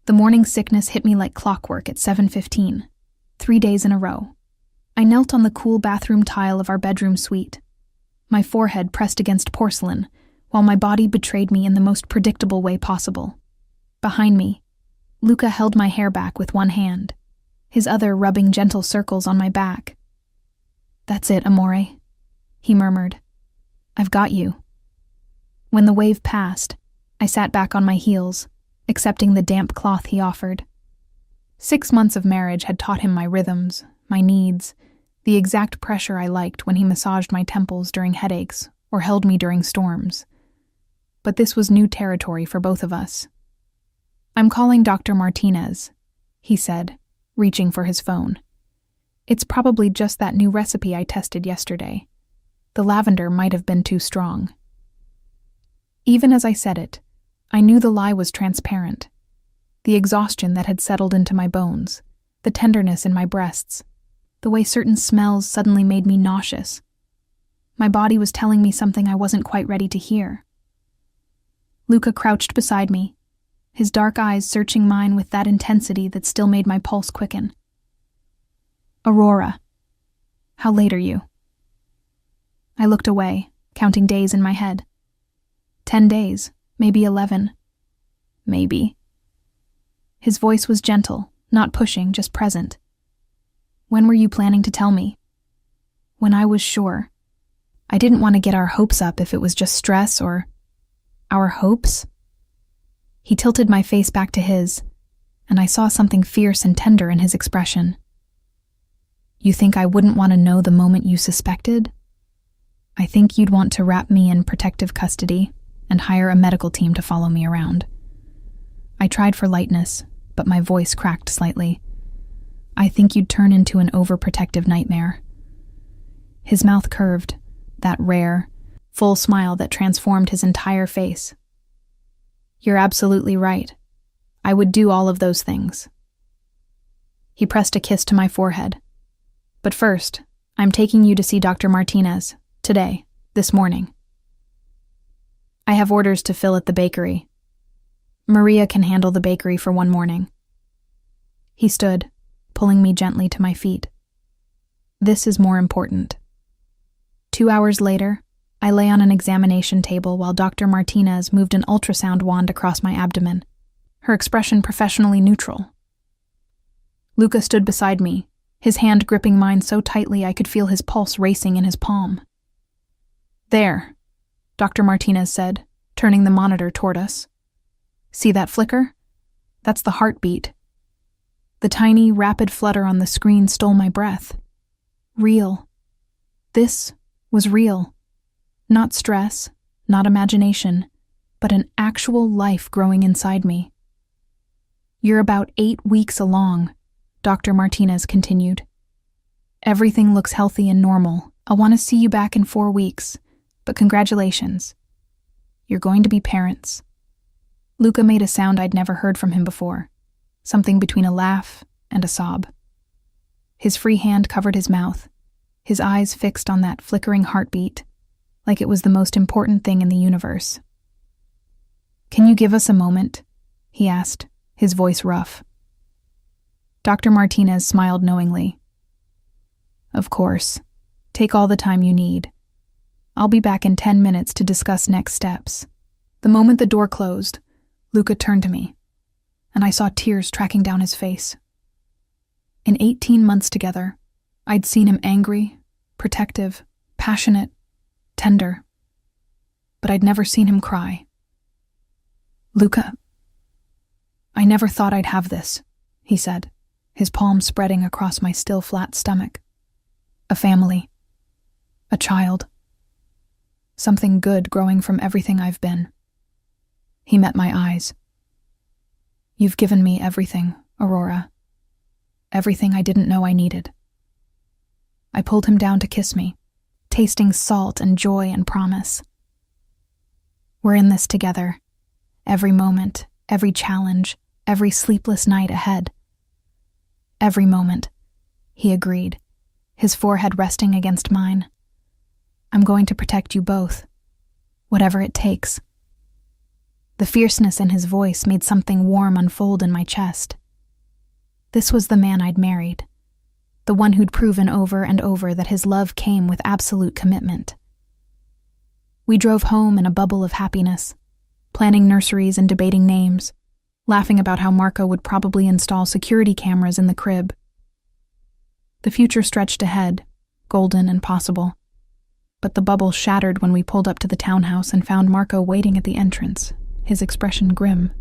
The morning sickness hit me like clockwork at 7:15, 3 days in a row. I knelt on the cool bathroom tile of our bedroom suite, my forehead pressed against porcelain, while my body betrayed me in the most predictable way possible. Behind me, Luca held my hair back with one hand, his other rubbing gentle circles on my back. "That's it, amore," he murmured. "I've got you." When the wave passed, I sat back on my heels, accepting the damp cloth he offered. 6 months of marriage had taught him my rhythms, my needs, the exact pressure I liked when he massaged my temples during headaches or held me during storms. But this was new territory for both of us. "I'm calling Dr. Martinez," he said, reaching for his phone. "It's probably just that new recipe I tested yesterday. The lavender might have been too strong." Even as I said it, I knew the lie was transparent. The exhaustion that had settled into my bones, the tenderness in my breasts, the way certain smells suddenly made me nauseous. My body was telling me something I wasn't quite ready to hear. Luca crouched beside me, his dark eyes searching mine with that intensity that still made my pulse quicken. "Aurora, how late are you?" I looked away, counting days in my head. 10 days, maybe 11. Maybe. His voice was gentle, not pushing, just present. "When were you planning to tell me?" "When I was sure. I didn't want to get our hopes up if it was just stress or..." "Our hopes?" He tilted my face back to his, and I saw something fierce and tender in his expression. "You think I wouldn't want to know the moment you suspected? I think you'd want to wrap me in protective custody and hire a medical team to follow me around." I tried for lightness, but my voice cracked slightly. "I think you'd turn into an overprotective nightmare." His mouth curved, that rare, full smile that transformed his entire face. "You're absolutely right. I would do all of those things." He pressed a kiss to my forehead. "But first, I'm taking you to see Dr. Martinez, today, this morning. I have orders to fill at the bakery. Maria can handle the bakery for one morning." He stood, pulling me gently to my feet. "This is more important." 2 hours later, I lay on an examination table while Dr. Martinez moved an ultrasound wand across my abdomen, her expression professionally neutral. Luca stood beside me, his hand gripping mine so tightly I could feel his pulse racing in his palm. "There," Dr. Martinez said, turning the monitor toward us. "See that flicker? That's the heartbeat." The tiny, rapid flutter on the screen stole my breath. Real. This was real. Not stress, not imagination, but an actual life growing inside me. "You're about 8 weeks along," Dr. Martinez continued. "Everything looks healthy and normal. I'll want to see you back in 4 weeks, but congratulations. You're going to be parents." Luca made a sound I'd never heard from him before, something between a laugh and a sob. His free hand covered his mouth, his eyes fixed on that flickering heartbeat, like it was the most important thing in the universe. "Can you give us a moment?" he asked, his voice rough. Dr. Martinez smiled knowingly. "Of course. Take all the time you need. I'll be back in 10 minutes to discuss next steps." The moment the door closed, Luca turned to me, and I saw tears tracking down his face. In 18 months together, I'd seen him angry, protective, passionate, tender, but I'd never seen him cry. "Luca, I never thought I'd have this," he said, his palm spreading across my still flat stomach. "A family. A child. Something good growing from everything I've been." He met my eyes. "You've given me everything, Aurora. Everything I didn't know I needed." I pulled him down to kiss me, tasting salt and joy and promise. "We're in this together. Every moment, every challenge, every sleepless night ahead." "Every moment," he agreed, his forehead resting against mine. "I'm going to protect you both, whatever it takes." The fierceness in his voice made something warm unfold in my chest. This was the man I'd married, the one who'd proven over and over that his love came with absolute commitment. We drove home in a bubble of happiness, planning nurseries and debating names, laughing about how Marco would probably install security cameras in the crib. The future stretched ahead, golden and possible, but the bubble shattered when we pulled up to the townhouse and found Marco waiting at the entrance, his expression grim.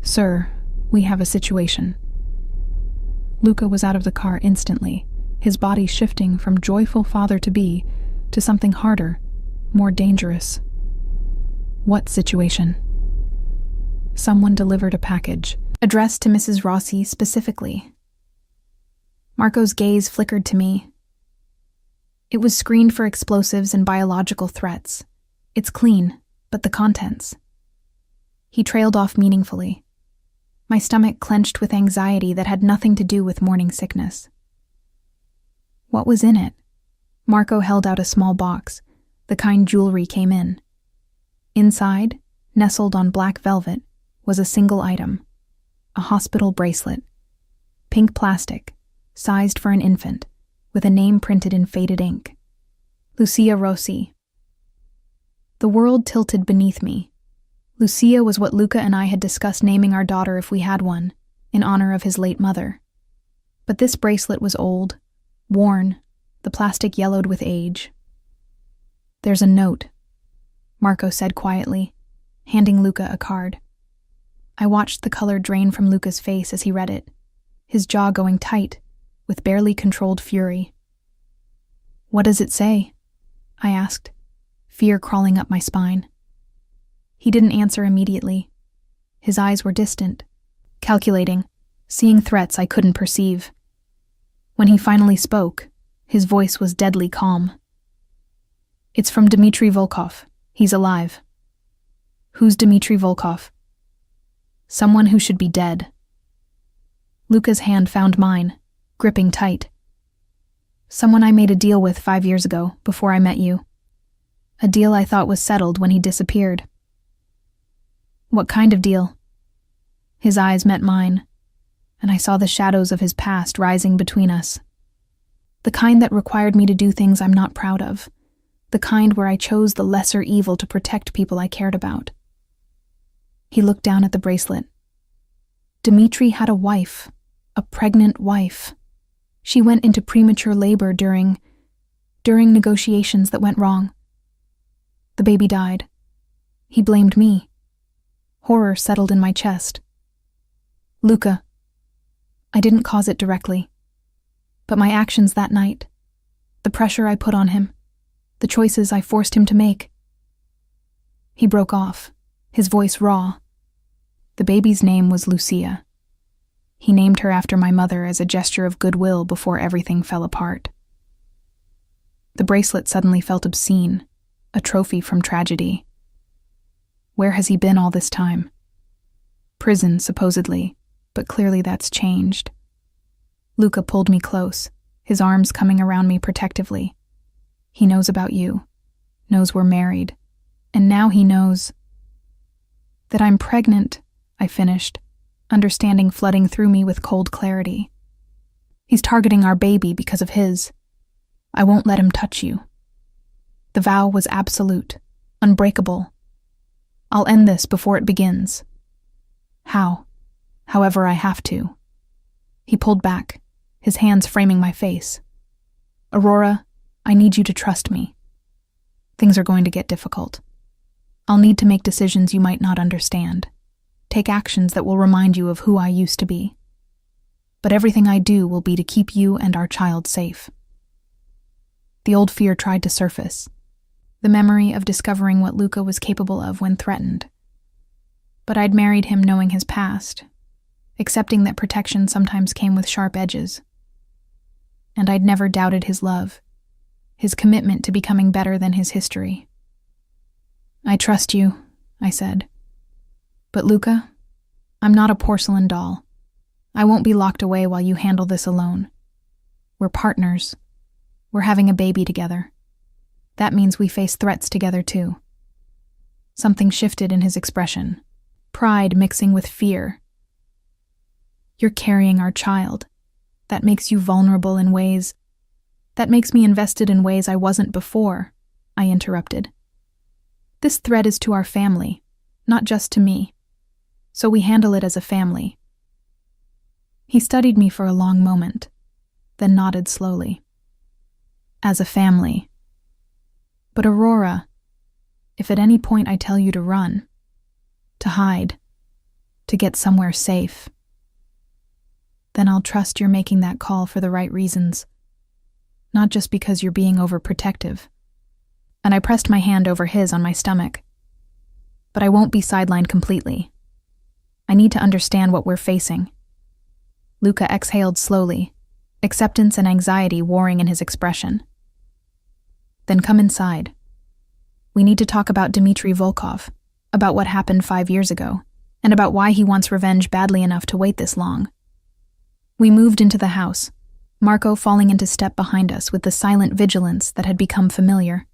"Sir, we have a situation." Luca was out of the car instantly, his body shifting from joyful father-to-be to something harder, more dangerous. "What situation?" Someone delivered a package, addressed to Mrs. Rossi specifically. Marco's gaze flickered to me. It was screened for explosives and biological threats. It's clean, but the contents. He trailed off meaningfully. My stomach clenched with anxiety that had nothing to do with morning sickness. What was in it? Marco held out a small box, the kind jewelry came in. Inside, nestled on black velvet, was a single item, a hospital bracelet, pink plastic, sized for an infant, with a name printed in faded ink. Lucia Rossi. The world tilted beneath me. Lucia was what Luca and I had discussed naming our daughter if we had one, in honor of his late mother. But this bracelet was old, worn, the plastic yellowed with age. "There's a note," Marco said quietly, handing Luca a card. I watched the color drain from Luca's face as he read it, his jaw going tight, with barely controlled fury. "What does it say?" I asked, fear crawling up my spine. He didn't answer immediately. His eyes were distant, calculating, seeing threats I couldn't perceive. When he finally spoke, his voice was deadly calm. "It's from Dmitry Volkov. He's alive." "Who's Dmitry Volkov?" "Someone who should be dead." Luca's hand found mine, gripping tight. "Someone I made a deal with 5 years ago, before I met you. A deal I thought was settled when he disappeared." "What kind of deal?" His eyes met mine, and I saw the shadows of his past rising between us. The kind that required me to do things I'm not proud of. The kind where I chose the lesser evil to protect people I cared about. He looked down at the bracelet. Dmitry had a wife, a pregnant wife. She went into premature labor during negotiations that went wrong. The baby died. He blamed me. Horror settled in my chest. "Luca, I didn't cause it directly, but my actions that night, the pressure I put on him, the choices I forced him to make." He broke off, his voice raw. The baby's name was Lucia. He named her after my mother as a gesture of goodwill before everything fell apart. The bracelet suddenly felt obscene, a trophy from tragedy. Where has he been all this time? Prison, supposedly, but clearly that's changed. Luca pulled me close, his arms coming around me protectively. "He knows about you, knows we're married, and now he knows that I'm pregnant," I finished, understanding flooding through me with cold clarity. "He's targeting our baby because of his. I won't let him touch you." The vow was absolute, unbreakable. "I'll end this before it begins. How? However I have to." He pulled back, his hands framing my face. "Aurora, I need you to trust me. Things are going to get difficult. I'll need to make decisions you might not understand. Take actions that will remind you of who I used to be. But everything I do will be to keep you and our child safe." The old fear tried to surface, the memory of discovering what Luca was capable of when threatened. But I'd married him knowing his past, accepting that protection sometimes came with sharp edges. And I'd never doubted his love, his commitment to becoming better than his history. "I trust you," I said. "But Luca, I'm not a porcelain doll. I won't be locked away while you handle this alone. We're partners. We're having a baby together. That means we face threats together too." Something shifted in his expression, pride mixing with fear. "You're carrying our child. That makes you vulnerable in ways. That makes me invested in ways I wasn't before," I interrupted. "This threat is to our family, not just to me. So we handle it as a family." He studied me for a long moment, then nodded slowly. "As a family. But Aurora, if at any point I tell you to run, to hide, to get somewhere safe, then I'll trust you're making that call for the right reasons, not just because you're being overprotective." And I pressed my hand over his on my stomach. "But I won't be sidelined completely. I need to understand what we're facing." Luca exhaled slowly, acceptance and anxiety warring in his expression. "Then come inside. We need to talk about Dmitry Volkov, about what happened 5 years ago, and about why he wants revenge badly enough to wait this long." We moved into the house, Marco falling into step behind us with the silent vigilance that had become familiar.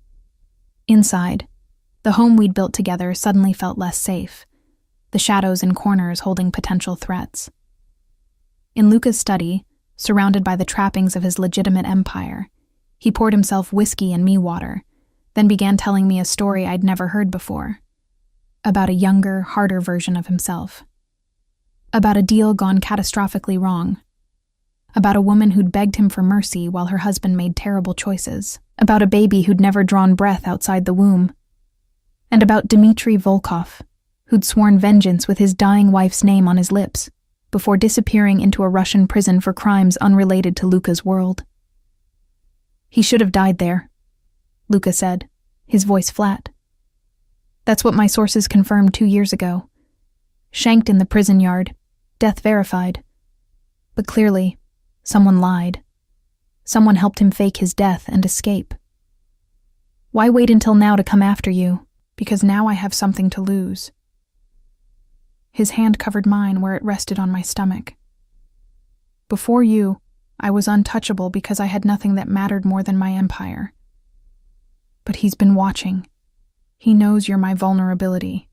Inside, the home we'd built together suddenly felt less safe, the shadows in corners holding potential threats. In Luca's study, surrounded by the trappings of his legitimate empire, he poured himself whiskey and me water, then began telling me a story I'd never heard before. About a younger, harder version of himself. About a deal gone catastrophically wrong. About a woman who'd begged him for mercy while her husband made terrible choices. About a baby who'd never drawn breath outside the womb. And about Dmitry Volkov, who'd sworn vengeance with his dying wife's name on his lips, before disappearing into a Russian prison for crimes unrelated to Luca's world. "He should have died there," Luca said, his voice flat. "That's what my sources confirmed 2 years ago. Shanked in the prison yard, death verified. But clearly, someone lied. Someone helped him fake his death and escape. Why wait until now to come after you? Because now I have something to lose." His hand covered mine where it rested on my stomach. "Before you, I was untouchable because I had nothing that mattered more than my empire. But he's been watching. He knows you're my vulnerability.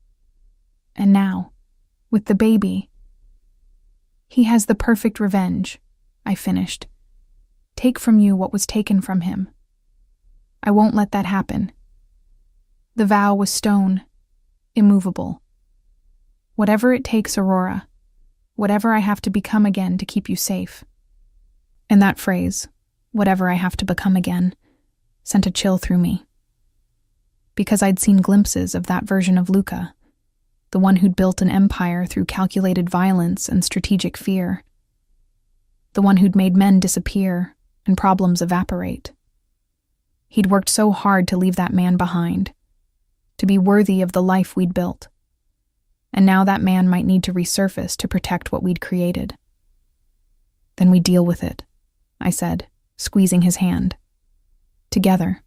And now, with the baby, he has the perfect revenge," I finished. "Take from you what was taken from him. I won't let that happen." The vow was stone, immovable. "Whatever it takes, Aurora. Whatever I have to become again to keep you safe." And that phrase, "whatever I have to become again," sent a chill through me. Because I'd seen glimpses of that version of Luca, the one who'd built an empire through calculated violence and strategic fear. The one who'd made men disappear and problems evaporate. He'd worked so hard to leave that man behind, to be worthy of the life we'd built. And now that man might need to resurface to protect what we'd created. "Then we deal with it," I said, squeezing his hand. "Together.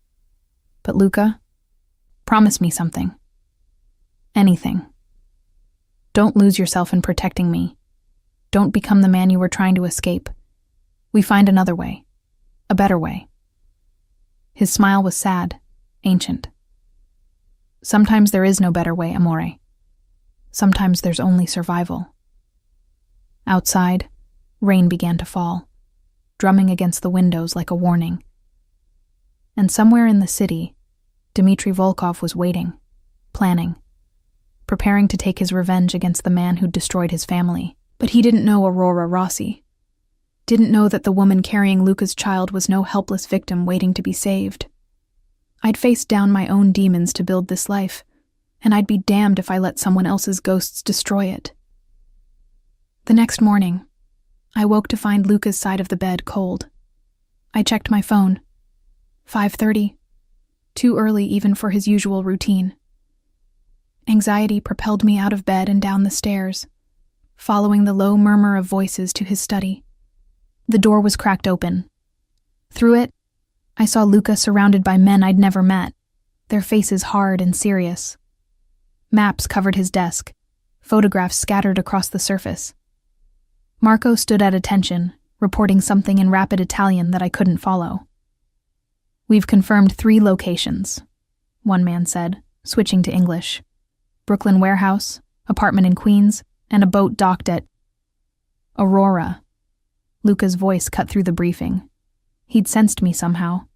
But Luca, promise me something. Anything. Don't lose yourself in protecting me. Don't become the man you were trying to escape. We find another way. A better way." His smile was sad, ancient. "Sometimes there is no better way, amore. Sometimes there's only survival." Outside, rain began to fall, drumming against the windows like a warning. And somewhere in the city, Dmitry Volkov was waiting, planning, preparing to take his revenge against the man who'd destroyed his family. But he didn't know Aurora Rossi. Didn't know that the woman carrying Luca's child was no helpless victim waiting to be saved. I'd faced down my own demons to build this life, and I'd be damned if I let someone else's ghosts destroy it. The next morning, I woke to find Luca's side of the bed cold. I checked my phone. 5:30. Too early even for his usual routine. Anxiety propelled me out of bed and down the stairs, following the low murmur of voices to his study. The door was cracked open. Through it, I saw Luca surrounded by men I'd never met, their faces hard and serious. Maps covered his desk, photographs scattered across the surface. Marco stood at attention, reporting something in rapid Italian that I couldn't follow. "We've confirmed 3 locations," one man said, switching to English. Brooklyn warehouse, apartment in Queens, and a boat docked at Aurora. Luca's voice cut through the briefing. He'd sensed me somehow,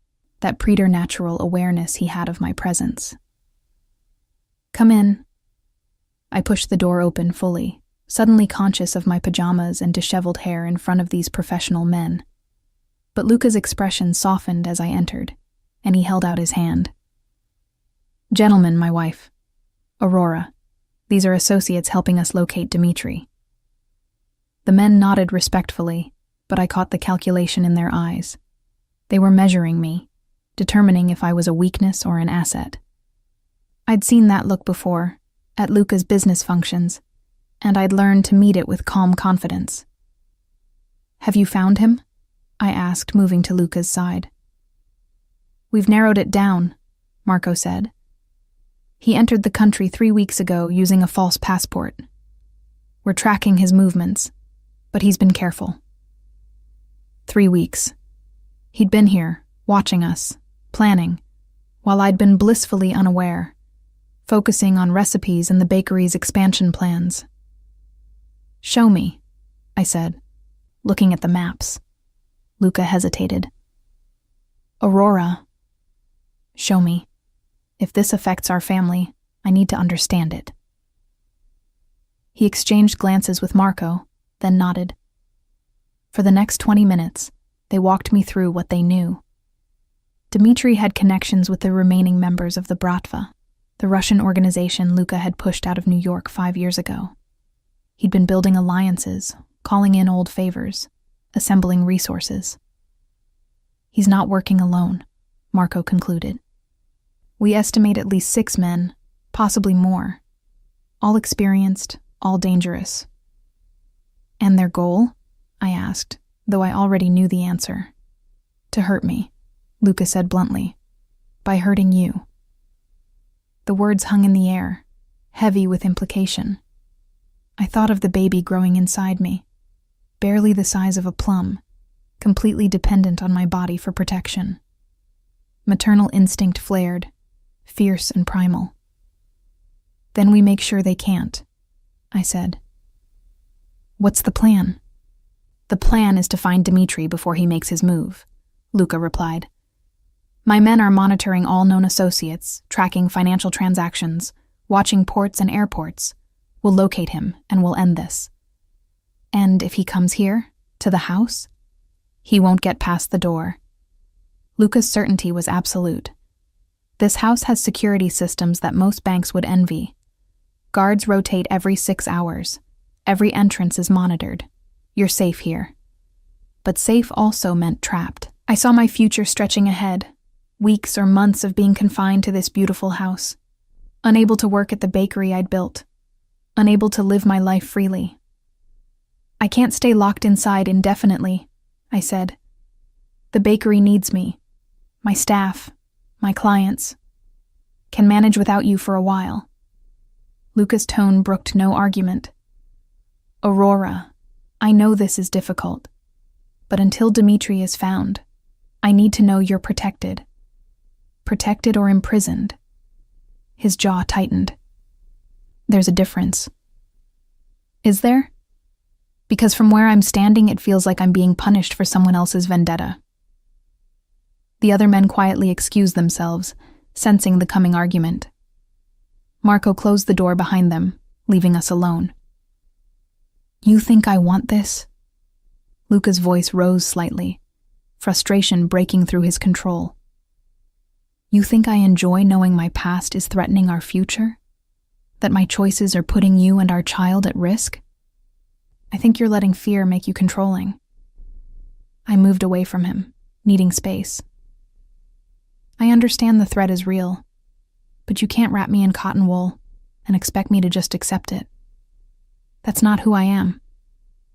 that preternatural awareness he had of my presence. Come in. I pushed the door open fully, suddenly conscious of my pajamas and disheveled hair in front of these professional men. But Luca's expression softened as I entered, and he held out his hand. Gentlemen, my wife. Aurora. These are associates helping us locate Dimitri. The men nodded respectfully, but I caught the calculation in their eyes. They were measuring me, determining if I was a weakness or an asset. I'd seen that look before, at Luca's business functions, and I'd learned to meet it with calm confidence. Have you found him? I asked, moving to Luca's side. We've narrowed it down, Marco said. He entered the country 3 weeks ago using a false passport. We're tracking his movements, but he's been careful. 3 weeks. He'd been here, watching us, planning, while I'd been blissfully unaware, focusing on recipes and the bakery's expansion plans. Show me, I said, looking at the maps. Luca hesitated. Aurora. Show me. If this affects our family, I need to understand it. He exchanged glances with Marco, then nodded. For the next 20 minutes, they walked me through what they knew. Dimitri had connections with the remaining members of the Bratva, the Russian organization Luca had pushed out of New York 5 years ago. He'd been building alliances, calling in old favors, assembling resources. He's not working alone, Marco concluded. We estimate at least 6 men, possibly more, all experienced, all dangerous. And their goal? I asked, though I already knew the answer. To hurt me, Luca said bluntly. By hurting you. The words hung in the air, heavy with implication. I thought of the baby growing inside me, barely the size of a plum, completely dependent on my body for protection. Maternal instinct flared, fierce and primal. Then we make sure they can't, I said. What's the plan? The plan is to find Dimitri before he makes his move, Luca replied. My men are monitoring all known associates, tracking financial transactions, watching ports and airports. We'll locate him, and we'll end this. And if he comes here, to the house, he won't get past the door. Luca's certainty was absolute. This house has security systems that most banks would envy. Guards rotate every 6 hours. Every entrance is monitored. You're safe here. But safe also meant trapped. I saw my future stretching ahead, weeks or months of being confined to this beautiful house, unable to work at the bakery I'd built, unable to live my life freely. I can't stay locked inside indefinitely, I said. The bakery needs me. My staff, my clients, can manage without you for a while. Luca's tone brooked no argument. Aurora, I know this is difficult, but until Dimitri is found, I need to know you're protected. Protected or imprisoned. His jaw tightened. There's a difference. Is there? Because from where I'm standing, it feels like I'm being punished for someone else's vendetta. The other men quietly excused themselves, sensing the coming argument. Marco closed the door behind them, leaving us alone. You think I want this? Luca's voice rose slightly, frustration breaking through his control. You think I enjoy knowing my past is threatening our future? That my choices are putting you and our child at risk? I think you're letting fear make you controlling. I moved away from him, needing space. I understand the threat is real, but you can't wrap me in cotton wool and expect me to just accept it. That's not who I am,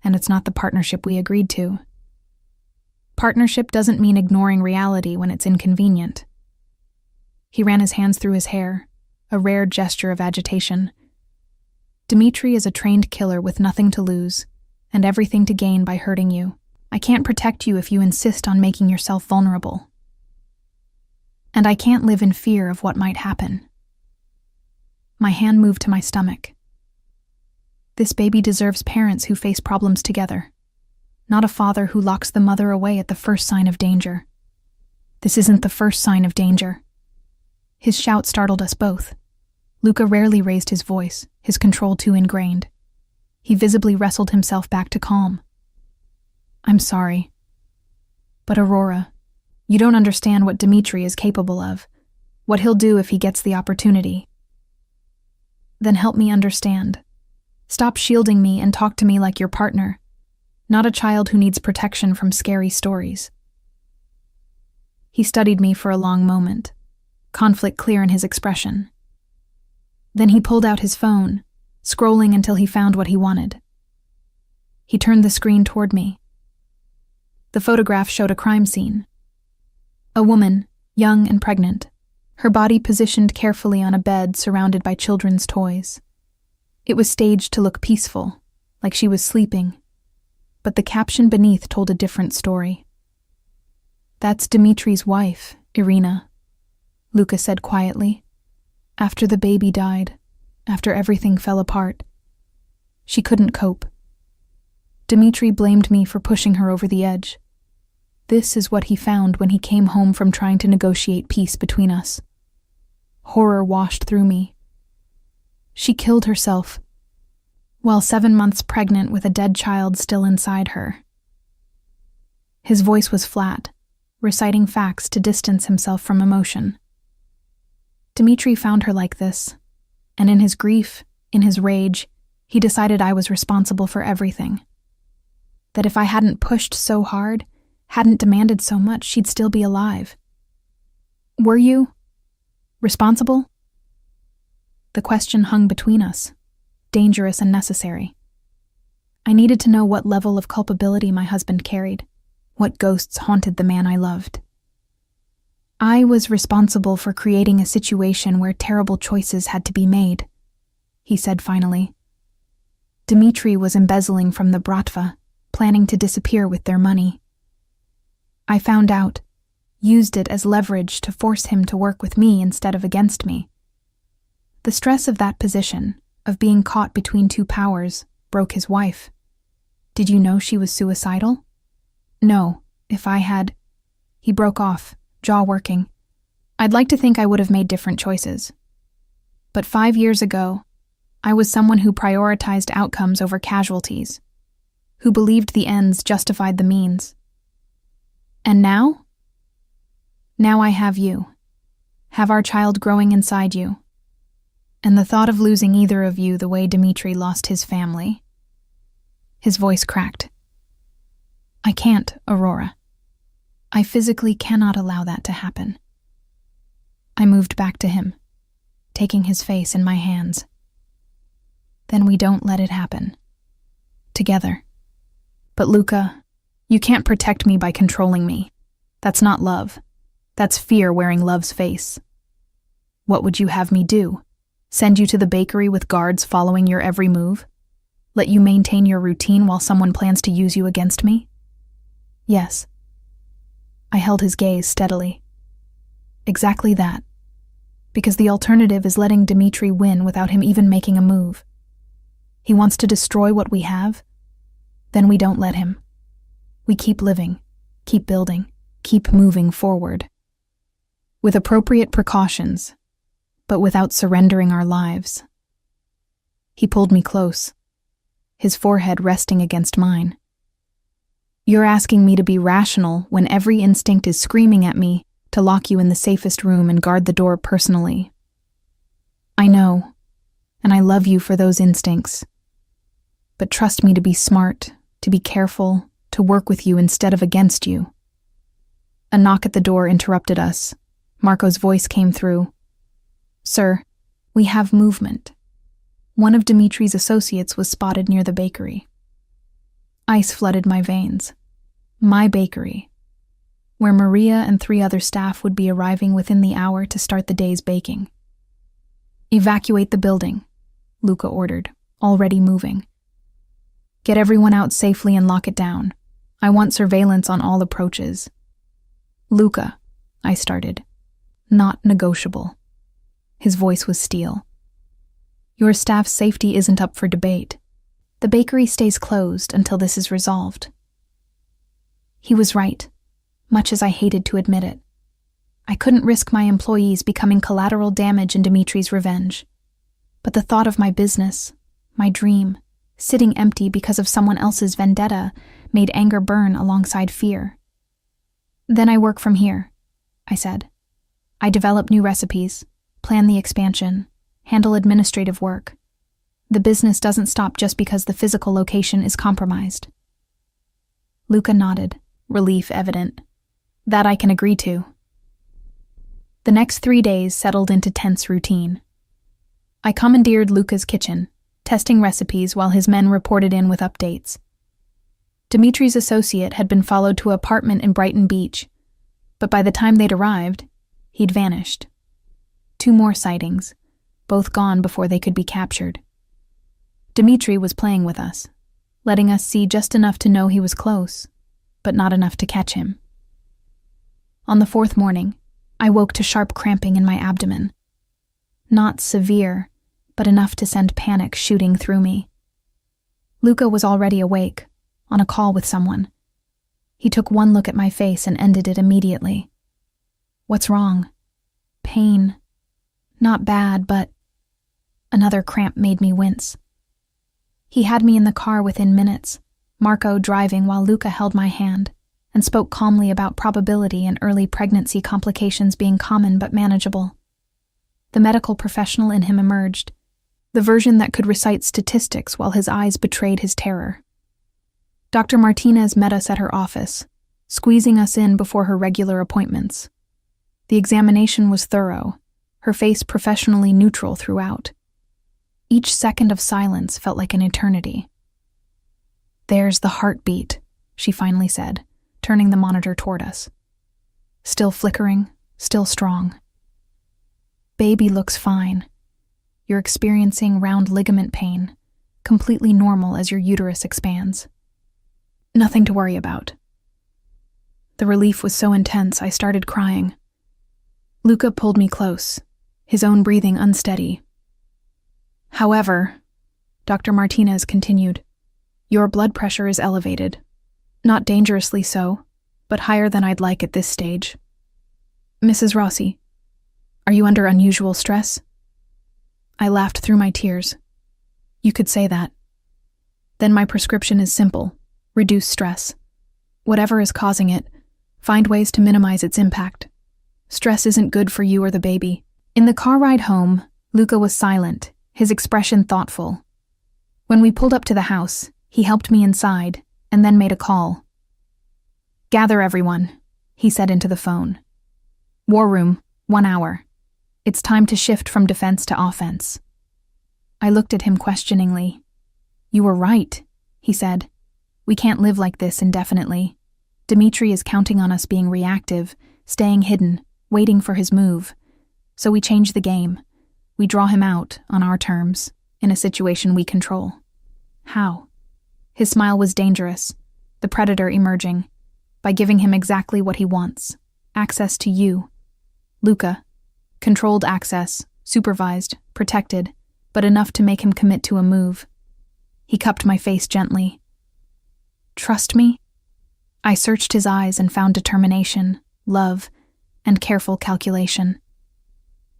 and it's not the partnership we agreed to. Partnership doesn't mean ignoring reality when it's inconvenient. He ran his hands through his hair, a rare gesture of agitation. Dimitri is a trained killer with nothing to lose, and everything to gain by hurting you. I can't protect you if you insist on making yourself vulnerable. And I can't live in fear of what might happen. My hand moved to my stomach. This baby deserves parents who face problems together, not a father who locks the mother away at the first sign of danger. This isn't the first sign of danger. His shout startled us both. Luca rarely raised his voice, his control too ingrained. He visibly wrestled himself back to calm. I'm sorry. But Aurora, you don't understand what Dimitri is capable of, what he'll do if he gets the opportunity. Then help me understand. Stop shielding me and talk to me like your partner, not a child who needs protection from scary stories. He studied me for a long moment, conflict clear in his expression. Then he pulled out his phone, scrolling until he found what he wanted. He turned the screen toward me. The photograph showed a crime scene. A woman, young and pregnant, her body positioned carefully on a bed surrounded by children's toys. It was staged to look peaceful, like she was sleeping, but the caption beneath told a different story. That's Dimitri's wife, Irina, Luca said quietly. After the baby died, after everything fell apart, she couldn't cope. Dimitri blamed me for pushing her over the edge. This is what he found when he came home from trying to negotiate peace between us. Horror washed through me. She killed herself, while 7 months pregnant with a dead child still inside her. His voice was flat, reciting facts to distance himself from emotion. Dimitri found her like this, and in his grief, in his rage, he decided I was responsible for everything. That if I hadn't pushed so hard, hadn't demanded so much, she'd still be alive. Were you responsible? The question hung between us, dangerous and necessary. I needed to know what level of culpability my husband carried, what ghosts haunted the man I loved. I was responsible for creating a situation where terrible choices had to be made, he said finally. Dimitri was embezzling from the Bratva, planning to disappear with their money. I found out, used it as leverage to force him to work with me instead of against me. The stress of that position, of being caught between two powers, broke his wife. Did you know she was suicidal? No, if I had... He broke off, jaw working. I'd like to think I would have made different choices. But 5 years ago, I was someone who prioritized outcomes over casualties, who believed the ends justified the means. And now? Now I have you, have our child growing inside you, and the thought of losing either of you the way Dimitri lost his family. His voice cracked. I can't, Aurora. I physically cannot allow that to happen. I moved back to him, taking his face in my hands. Then we don't let it happen. Together. But Luca, you can't protect me by controlling me. That's not love. That's fear wearing love's face. What would you have me do? Send you to the bakery with guards following your every move? Let you maintain your routine while someone plans to use you against me? Yes. I held his gaze steadily. Exactly that. Because the alternative is letting Dimitri win without him even making a move. He wants to destroy what we have. Then we don't let him. We keep living, keep building, keep moving forward. With appropriate precautions, but without surrendering our lives. He pulled me close, his forehead resting against mine. You're asking me to be rational when every instinct is screaming at me to lock you in the safest room and guard the door personally. I know, and I love you for those instincts. But trust me to be smart, to be careful, to work with you instead of against you. A knock at the door interrupted us. Marco's voice came through. Sir, we have movement. One of Dimitri's associates was spotted near the bakery. Ice flooded my veins. My bakery, where Maria and 3 other staff would be arriving within the hour to start the day's baking. Evacuate the building, Luca ordered, already moving. Get everyone out safely and lock it down. I want surveillance on all approaches. Luca, I started. Not negotiable. His voice was steel. Your staff's safety isn't up for debate. The bakery stays closed until this is resolved." He was right, much as I hated to admit it. I couldn't risk my employees becoming collateral damage in Dimitri's revenge. But the thought of my business, my dream, sitting empty because of someone else's vendetta made anger burn alongside fear. "Then I work from here," I said. "I develop new recipes, plan the expansion, handle administrative work. The business doesn't stop just because the physical location is compromised." Luca nodded, relief evident. "That I can agree to." The next 3 days settled into tense routine. I commandeered Luca's kitchen, testing recipes while his men reported in with updates. Dimitri's associate had been followed to an apartment in Brighton Beach, but by the time they'd arrived, he'd vanished. 2 more sightings, both gone before they could be captured. Dimitri was playing with us, letting us see just enough to know he was close, but not enough to catch him. On the 4th morning, I woke to sharp cramping in my abdomen. Not severe, but enough to send panic shooting through me. Luca was already awake, on a call with someone. He took one look at my face and ended it immediately. "What's wrong?" "Pain. Not bad, but..." Another cramp made me wince. He had me in the car within minutes, Marco driving while Luca held my hand, and spoke calmly about probability and early pregnancy complications being common but manageable. The medical professional in him emerged, the version that could recite statistics while his eyes betrayed his terror. Dr. Martinez met us at her office, squeezing us in before her regular appointments. The examination was thorough, her face professionally neutral throughout. Each second of silence felt like an eternity. "There's the heartbeat," she finally said, turning the monitor toward us. "Still flickering, still strong. Baby looks fine. You're experiencing round ligament pain, completely normal as your uterus expands. Nothing to worry about." The relief was so intense I started crying. Luca pulled me close, his own breathing unsteady. "However," Dr. Martinez continued, "your blood pressure is elevated. Not dangerously so, but higher than I'd like at this stage. Mrs. Rossi, are you under unusual stress?" I laughed through my tears. "You could say that. Then my prescription is simple: reduce stress. Whatever is causing it, find ways to minimize its impact. Stress isn't good for you or the baby." In the car ride home, Luca was silent, his expression thoughtful. When we pulled up to the house, he helped me inside, and then made a call. "Gather everyone," he said into the phone. "War room, 1 hour. It's time to shift from defense to offense." I looked at him questioningly. "You were right," he said. "We can't live like this indefinitely. Dimitri is counting on us being reactive, staying hidden, waiting for his move. So we change the game. We draw him out, on our terms, in a situation we control." "How?" His smile was dangerous, the predator emerging, by giving him exactly what he wants: access to you. Luca. Controlled access, supervised, protected, but enough to make him commit to a move. He cupped my face gently. "Trust me?" I searched his eyes and found determination, love, and careful calculation.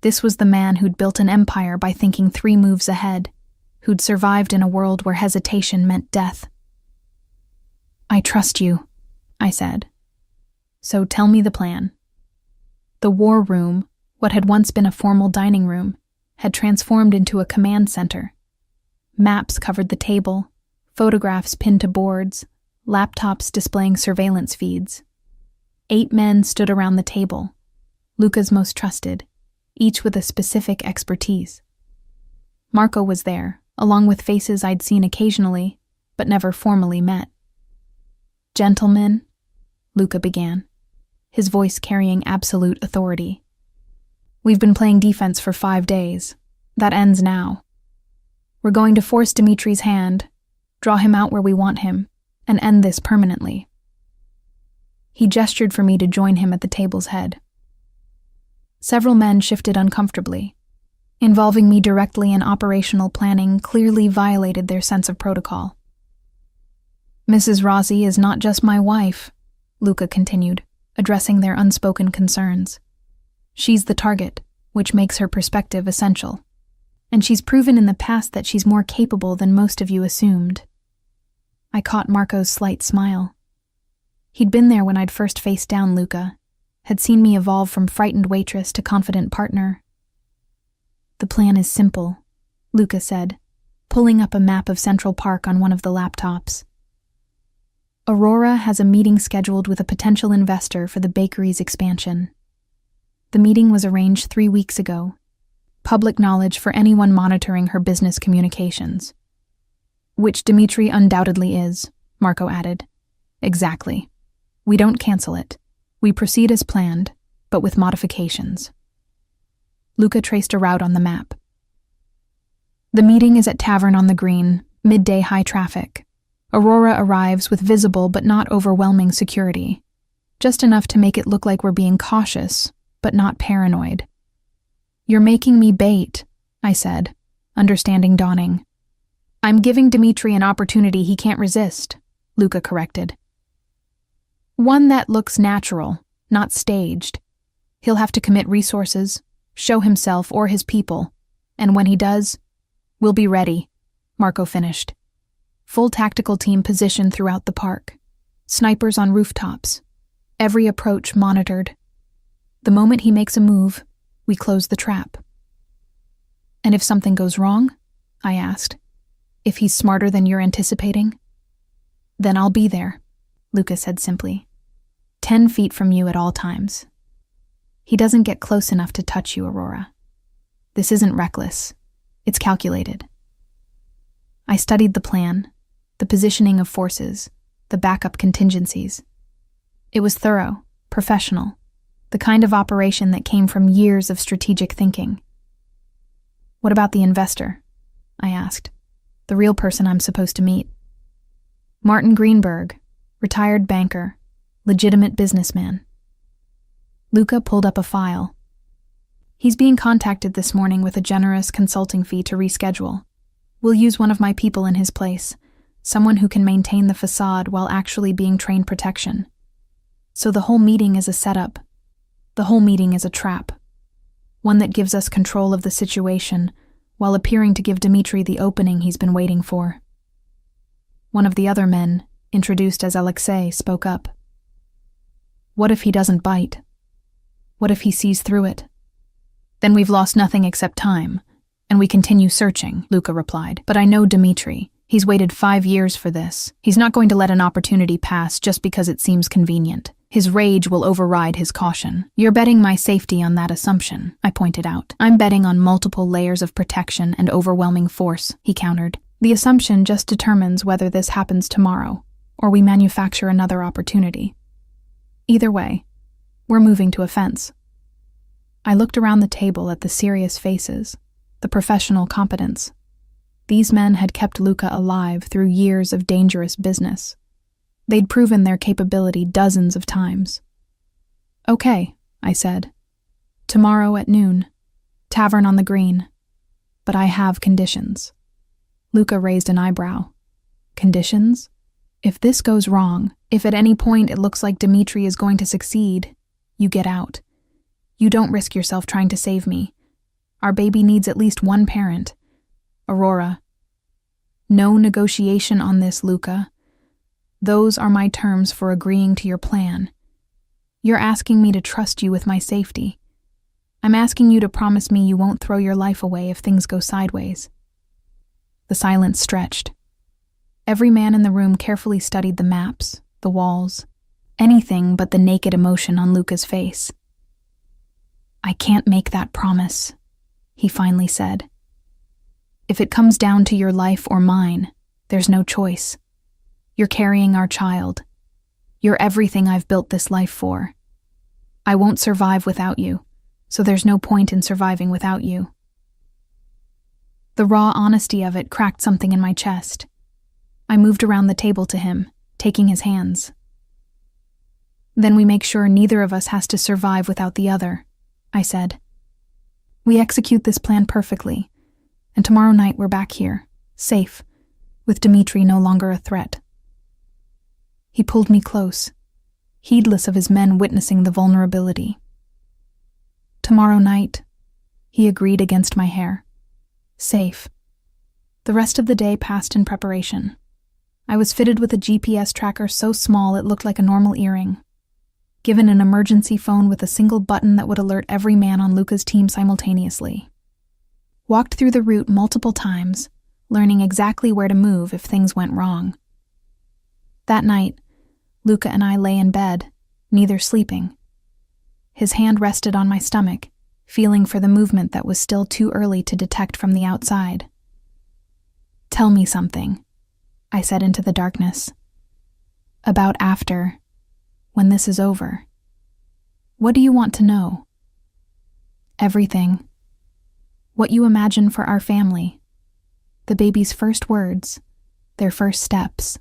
This was the man who'd built an empire by thinking 3 moves ahead, who'd survived in a world where hesitation meant death. "I trust you," I said. "So tell me the plan." The war room, what had once been a formal dining room, had transformed into a command center. Maps covered the table, photographs pinned to boards, laptops displaying surveillance feeds. 8 men stood around the table, Luca's most trusted, each with a specific expertise. Marco was there, along with faces I'd seen occasionally, but never formally met. "Gentlemen," Luca began, his voice carrying absolute authority. "We've been playing defense for 5 days. That ends now. We're going to force Dimitri's hand, draw him out where we want him, and end this permanently." He gestured for me to join him at the table's head. Several men shifted uncomfortably. involving me directly in operational planning clearly violated their sense of protocol. Mrs. Rossi is not just my wife, Luca continued, addressing their unspoken concerns. She's the target, which makes her perspective essential. And she's proven in the past that she's more capable than most of you assumed. I caught Marco's slight smile. He'd been there when I'd first faced down Luca, had seen me evolve from frightened waitress to confident partner. The plan is simple, Luca said, pulling up a map of Central Park on one of the laptops. Aurora has a meeting scheduled with a potential investor for the bakery's expansion. The meeting was arranged 3 weeks ago. Public knowledge for anyone monitoring her business communications. Which Dimitri undoubtedly is, Marco added. Exactly. We don't cancel it. We proceed as planned, but with modifications. Luca traced a route on the map. The meeting is at Tavern on the Green, midday high traffic. Aurora arrives with visible but not overwhelming security. Just enough to make it look like we're being cautious, but not paranoid. You're making me bait, I said, understanding dawning. I'm giving Dimitri an opportunity he can't resist, Luca corrected. One that looks natural, not staged. He'll have to commit resources, show himself or his people, and when he does, we'll be ready, Marco finished. Full tactical team positioned throughout the park. Snipers on rooftops. Every approach monitored. The moment he makes a move, we close the trap. And if something goes wrong? I asked. If he's smarter than you're anticipating? Then I'll be there, Luca said simply. 10 feet from you at all times. He doesn't get close enough to touch you, Aurora. This isn't reckless. It's calculated. I studied the plan, the positioning of forces, the backup contingencies. It was thorough, professional, the kind of operation that came from years of strategic thinking. What about the investor? I asked. The real person I'm supposed to meet. Martin Greenberg, retired banker, legitimate businessman. Luca pulled up a file. He's being contacted this morning with a generous consulting fee to reschedule. We'll use one of my people in his place, someone who can maintain the facade while actually being trained protection. So the whole meeting is a setup. The whole meeting is a trap. One that gives us control of the situation, while appearing to give Dimitri the opening he's been waiting for. One of the other men, introduced as Alexei, spoke up. What if he doesn't bite? What if he sees through it? Then we've lost nothing except time, and we continue searching, Luca replied. But I know Dimitri. He's waited 5 years for this. He's not going to let an opportunity pass just because it seems convenient. His rage will override his caution. You're betting my safety on that assumption, I pointed out. I'm betting on multiple layers of protection and overwhelming force, he countered. The assumption just determines whether this happens tomorrow, or we manufacture another opportunity. Either way, we're moving to a fence. I looked around the table at the serious faces, the professional competence. These men had kept Luca alive through years of dangerous business. They'd proven their capability dozens of times. Okay, I said. Tomorrow at noon. Tavern on the Green. But I have conditions. Luca raised an eyebrow. Conditions? If this goes wrong, if at any point it looks like Dimitri is going to succeed, you get out. You don't risk yourself trying to save me. Our baby needs at least one parent. Aurora. No negotiation on this, Luca. Those are my terms for agreeing to your plan. You're asking me to trust you with my safety. I'm asking you to promise me you won't throw your life away if things go sideways. The silence stretched. Every man in the room carefully studied the maps, the walls, anything but the naked emotion on Luca's face. I can't make that promise, he finally said. If it comes down to your life or mine, there's no choice. You're carrying our child. You're everything I've built this life for. I won't survive without you, so there's no point in surviving without you. The raw honesty of it cracked something in my chest. I moved around the table to him, taking his hands. Then we make sure neither of us has to survive without the other, I said. We execute this plan perfectly, and tomorrow night we're back here, safe, with Dmitri no longer a threat. He pulled me close, heedless of his men witnessing the vulnerability. Tomorrow night, he agreed against my hair. Safe. The rest of the day passed in preparation. I was fitted with a GPS tracker so small it looked like a normal earring. Given an emergency phone with a single button that would alert every man on Luca's team simultaneously. Walked through the route multiple times, learning exactly where to move if things went wrong. That night, Luca and I lay in bed, neither sleeping. His hand rested on my stomach, feeling for the movement that was still too early to detect from the outside. "Tell me something," I said into the darkness. "About after, when this is over. What do you want to know?" "Everything. What you imagine for our family. The baby's first words, their first steps.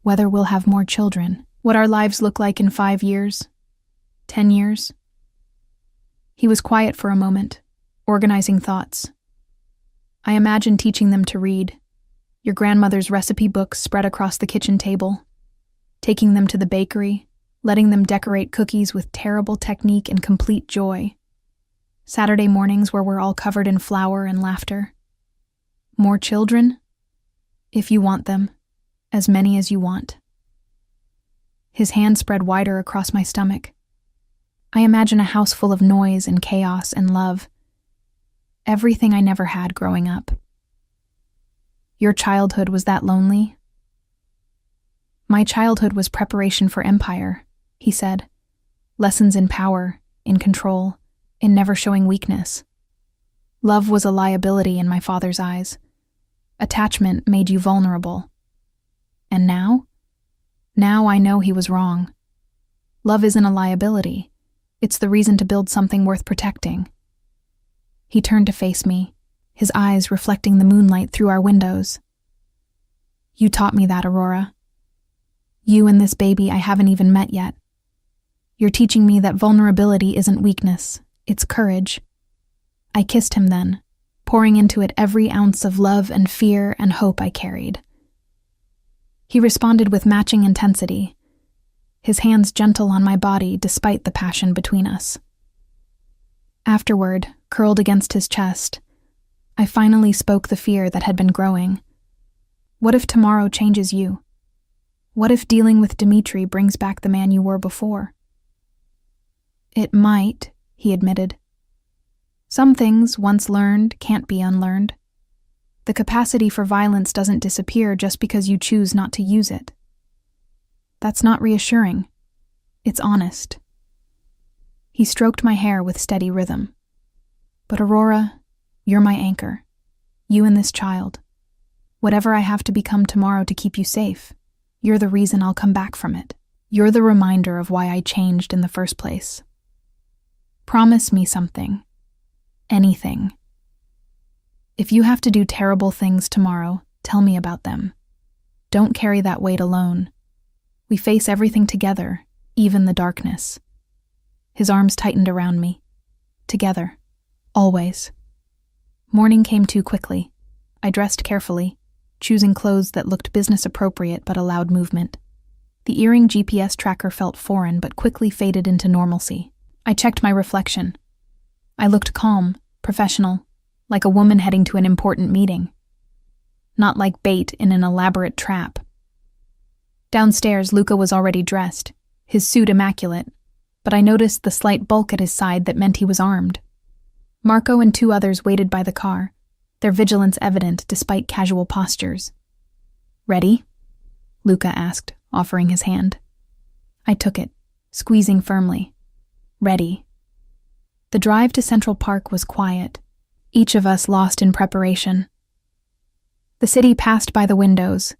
Whether we'll have more children. What our lives look like in 5 years, 10 years. He was quiet for a moment, organizing thoughts. I imagine teaching them to read, your grandmother's recipe books spread across the kitchen table, taking them to the bakery, letting them decorate cookies with terrible technique and complete joy. Saturday mornings where we're all covered in flour and laughter. More children? If you want them, as many as you want. His hand spread wider across my stomach. I imagine a house full of noise and chaos and love. Everything I never had growing up. Your childhood was that lonely? My childhood was preparation for empire, he said. Lessons in power, in control, in never showing weakness. Love was a liability in my father's eyes. Attachment made you vulnerable. And now? Now I know he was wrong. Love isn't a liability. It's the reason to build something worth protecting. He turned to face me, his eyes reflecting the moonlight through our windows. You taught me that, Aurora. You and this baby I haven't even met yet. You're teaching me that vulnerability isn't weakness, it's courage. I kissed him then, pouring into it every ounce of love and fear and hope I carried. He responded with matching intensity, his hands gentle on my body despite the passion between us. Afterward, curled against his chest, I finally spoke the fear that had been growing. What if tomorrow changes you? What if dealing with Dmitri brings back the man you were before? It might, he admitted. Some things, once learned, can't be unlearned. The capacity for violence doesn't disappear just because you choose not to use it. That's not reassuring. It's honest. He stroked my hair with steady rhythm. But Aurora, you're my anchor. You and this child. Whatever I have to become tomorrow to keep you safe, you're the reason I'll come back from it. You're the reminder of why I changed in the first place. Promise me something. Anything. If you have to do terrible things tomorrow, tell me about them. Don't carry that weight alone. We face everything together, even the darkness. His arms tightened around me. Together. Always. Morning came too quickly. I dressed carefully, choosing clothes that looked business appropriate but allowed movement. The earring GPS tracker felt foreign but quickly faded into normalcy. I checked my reflection. I looked calm, professional, like a woman heading to an important meeting. Not like bait in an elaborate trap. Downstairs, Luca was already dressed, his suit immaculate, but I noticed the slight bulk at his side that meant he was armed. Marco and 2 others waited by the car, their vigilance evident despite casual postures. Ready? Luca asked, offering his hand. I took it, squeezing firmly. Ready. The drive to Central Park was quiet, each of us lost in preparation. The city passed by the windows,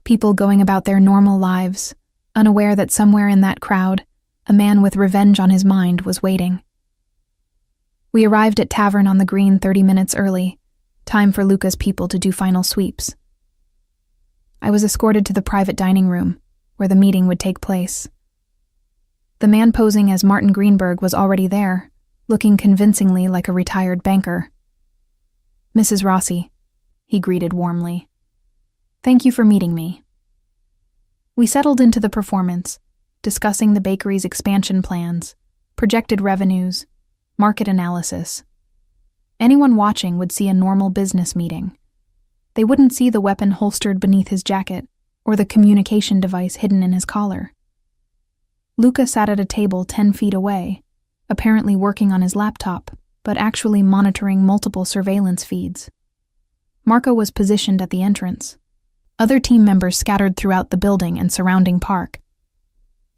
people going about their normal lives, unaware that somewhere in that crowd, a man with revenge on his mind was waiting. We arrived at Tavern on the Green 30 minutes early, time for Luca's people to do final sweeps. I was escorted to the private dining room, where the meeting would take place. The man posing as Martin Greenberg was already there, looking convincingly like a retired banker. "Mrs. Rossi," he greeted warmly. "Thank you for meeting me." We settled into the performance, discussing the bakery's expansion plans, projected revenues, market analysis. Anyone watching would see a normal business meeting. They wouldn't see the weapon holstered beneath his jacket or the communication device hidden in his collar. Luca sat at a table 10 feet away, apparently working on his laptop, but actually monitoring multiple surveillance feeds. Marco was positioned at the entrance. Other team members scattered throughout the building and surrounding park.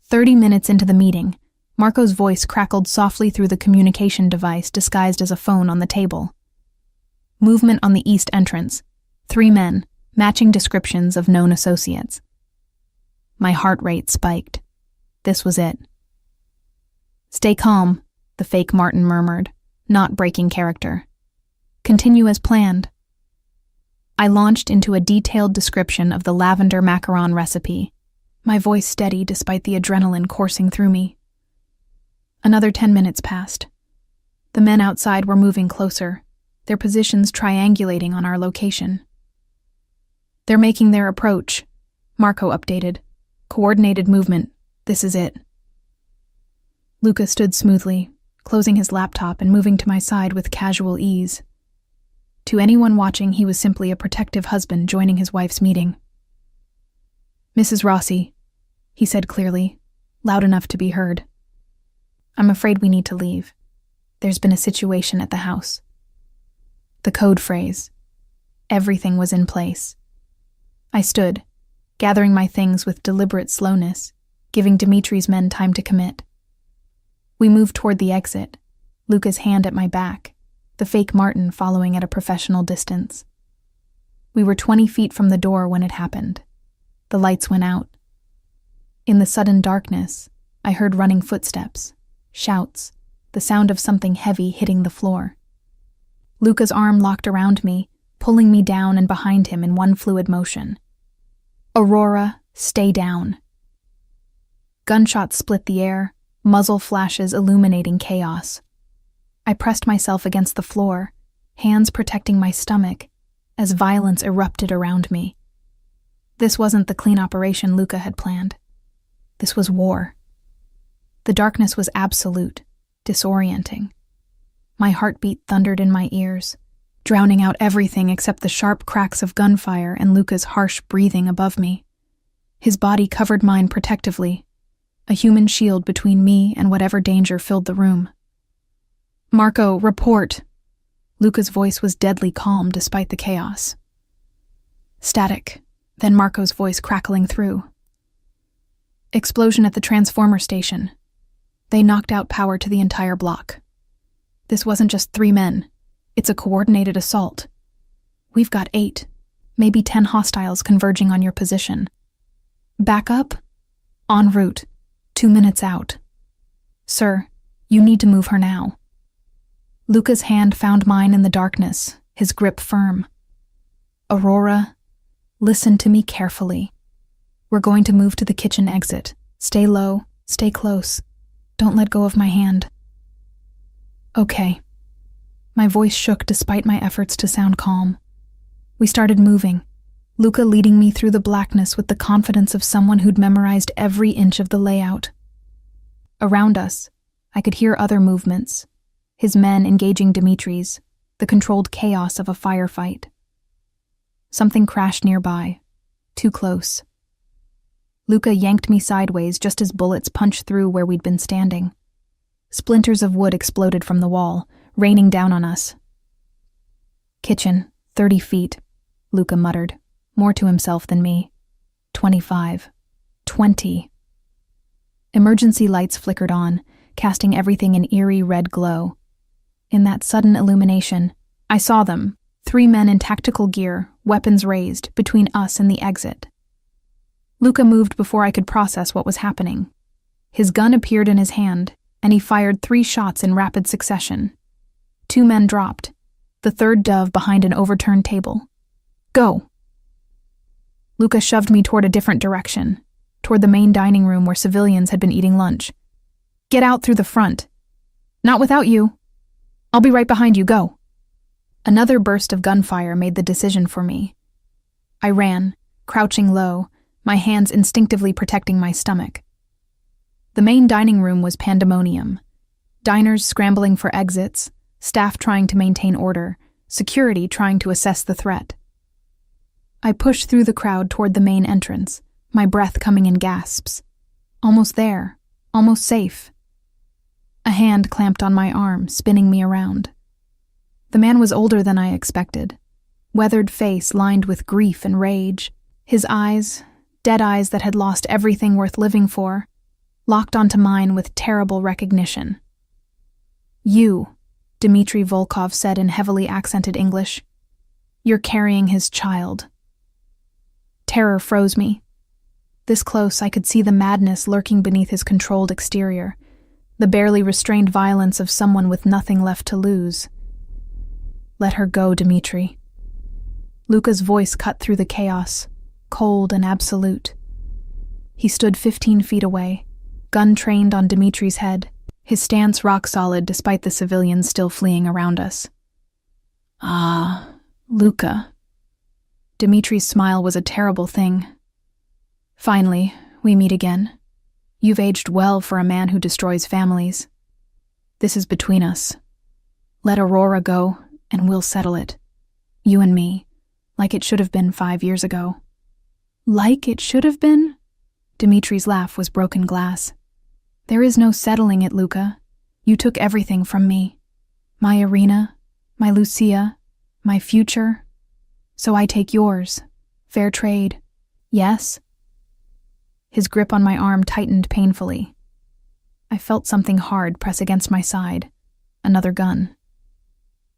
30 minutes into the meeting, Marco's voice crackled softly through the communication device disguised as a phone on the table. Movement on the east entrance. 3 men, matching descriptions of known associates. My heart rate spiked. This was it. "Stay calm," the fake Martin murmured, not breaking character. "Continue as planned." I launched into a detailed description of the lavender macaron recipe, my voice steady despite the adrenaline coursing through me. Another 10 minutes passed. The men outside were moving closer, their positions triangulating on our location. "They're making their approach," Marco updated. "Coordinated movement. This is it." Luca stood smoothly, closing his laptop and moving to my side with casual ease. To anyone watching, he was simply a protective husband joining his wife's meeting. "Mrs. Rossi," he said clearly, loud enough to be heard. "I'm afraid we need to leave. There's been a situation at the house." The code phrase. Everything was in place. I stood, gathering my things with deliberate slowness, giving Dimitri's men time to commit. We moved toward the exit, Luca's hand at my back, the fake Martin following at a professional distance. We were 20 feet from the door when it happened. The lights went out. In the sudden darkness, I heard running footsteps, shouts, the sound of something heavy hitting the floor. Luca's arm locked around me, pulling me down and behind him in one fluid motion. "Aurora, stay down." Gunshots split the air, muzzle flashes illuminating chaos. I pressed myself against the floor, hands protecting my stomach, as violence erupted around me. This wasn't the clean operation Luca had planned. This was war. The darkness was absolute, disorienting. My heartbeat thundered in my ears, drowning out everything except the sharp cracks of gunfire and Luca's harsh breathing above me. His body covered mine protectively, a human shield between me and whatever danger filled the room. "Marco, report." Luca's voice was deadly calm despite the chaos. Static, then Marco's voice crackling through. "Explosion at the transformer station. They knocked out power to the entire block. This wasn't just 3 men. It's a coordinated assault. We've got 8, maybe 10 hostiles converging on your position. Back up? En route. 2 minutes out. Sir, you need to move her now." Luca's hand found mine in the darkness, his grip firm. "Aurora, listen to me carefully. We're going to move to the kitchen exit. Stay low, stay close. Don't let go of my hand." "Okay." My voice shook despite my efforts to sound calm. We started moving, Luca leading me through the blackness with the confidence of someone who'd memorized every inch of the layout. Around us, I could hear other movements, his men engaging Dimitri's, the controlled chaos of a firefight. Something crashed nearby, too close. Luca yanked me sideways just as bullets punched through where we'd been standing. Splinters of wood exploded from the wall, raining down on us. "Kitchen, 30 feet, Luca muttered, more to himself than me. 25. 20. Emergency lights flickered on, casting everything in eerie red glow. In that sudden illumination, I saw them, 3 men in tactical gear, weapons raised, between us and the exit. Luca moved before I could process what was happening. His gun appeared in his hand, and he fired 3 shots in rapid succession. 2 men dropped, the third dove behind an overturned table. "Go!" Luca shoved me toward a different direction, toward the main dining room where civilians had been eating lunch. "Get out through the front." "Not without you," I'll be right behind you, go. Another burst of gunfire made the decision for me. I ran, crouching low, my hands instinctively protecting my stomach. The main dining room was pandemonium. Diners scrambling for exits, staff trying to maintain order, security trying to assess the threat. I pushed through the crowd toward the main entrance, my breath coming in gasps. Almost there, almost safe. A hand clamped on my arm, spinning me around. The man was older than I expected, weathered face lined with grief and rage, his eyes, dead eyes that had lost everything worth living for, locked onto mine with terrible recognition. You, Dmitry Volkov said in heavily accented English. You're carrying his child. Terror froze me. This close, I could see the madness lurking beneath his controlled exterior, the barely restrained violence of someone with nothing left to lose. Let her go, Dmitry. Luka's voice cut through the chaos, cold and absolute. He stood 15 feet away, gun trained on Dmitry's head, his stance rock solid despite the civilians still fleeing around us. Ah, Luka. Dmitry's smile was a terrible thing. Finally, we meet again. You've aged well for a man who destroys families. This is between us. Let Aurora go, and we'll settle it. You and me, like it should have been 5 years ago. Like it should have been? Dmitry's laugh was broken glass. There is no settling it, Luka. You took everything from me. My Irina, my Lucia, my future. So I take yours. Fair trade. Yes? His grip on my arm tightened painfully. I felt something hard press against my side. Another gun.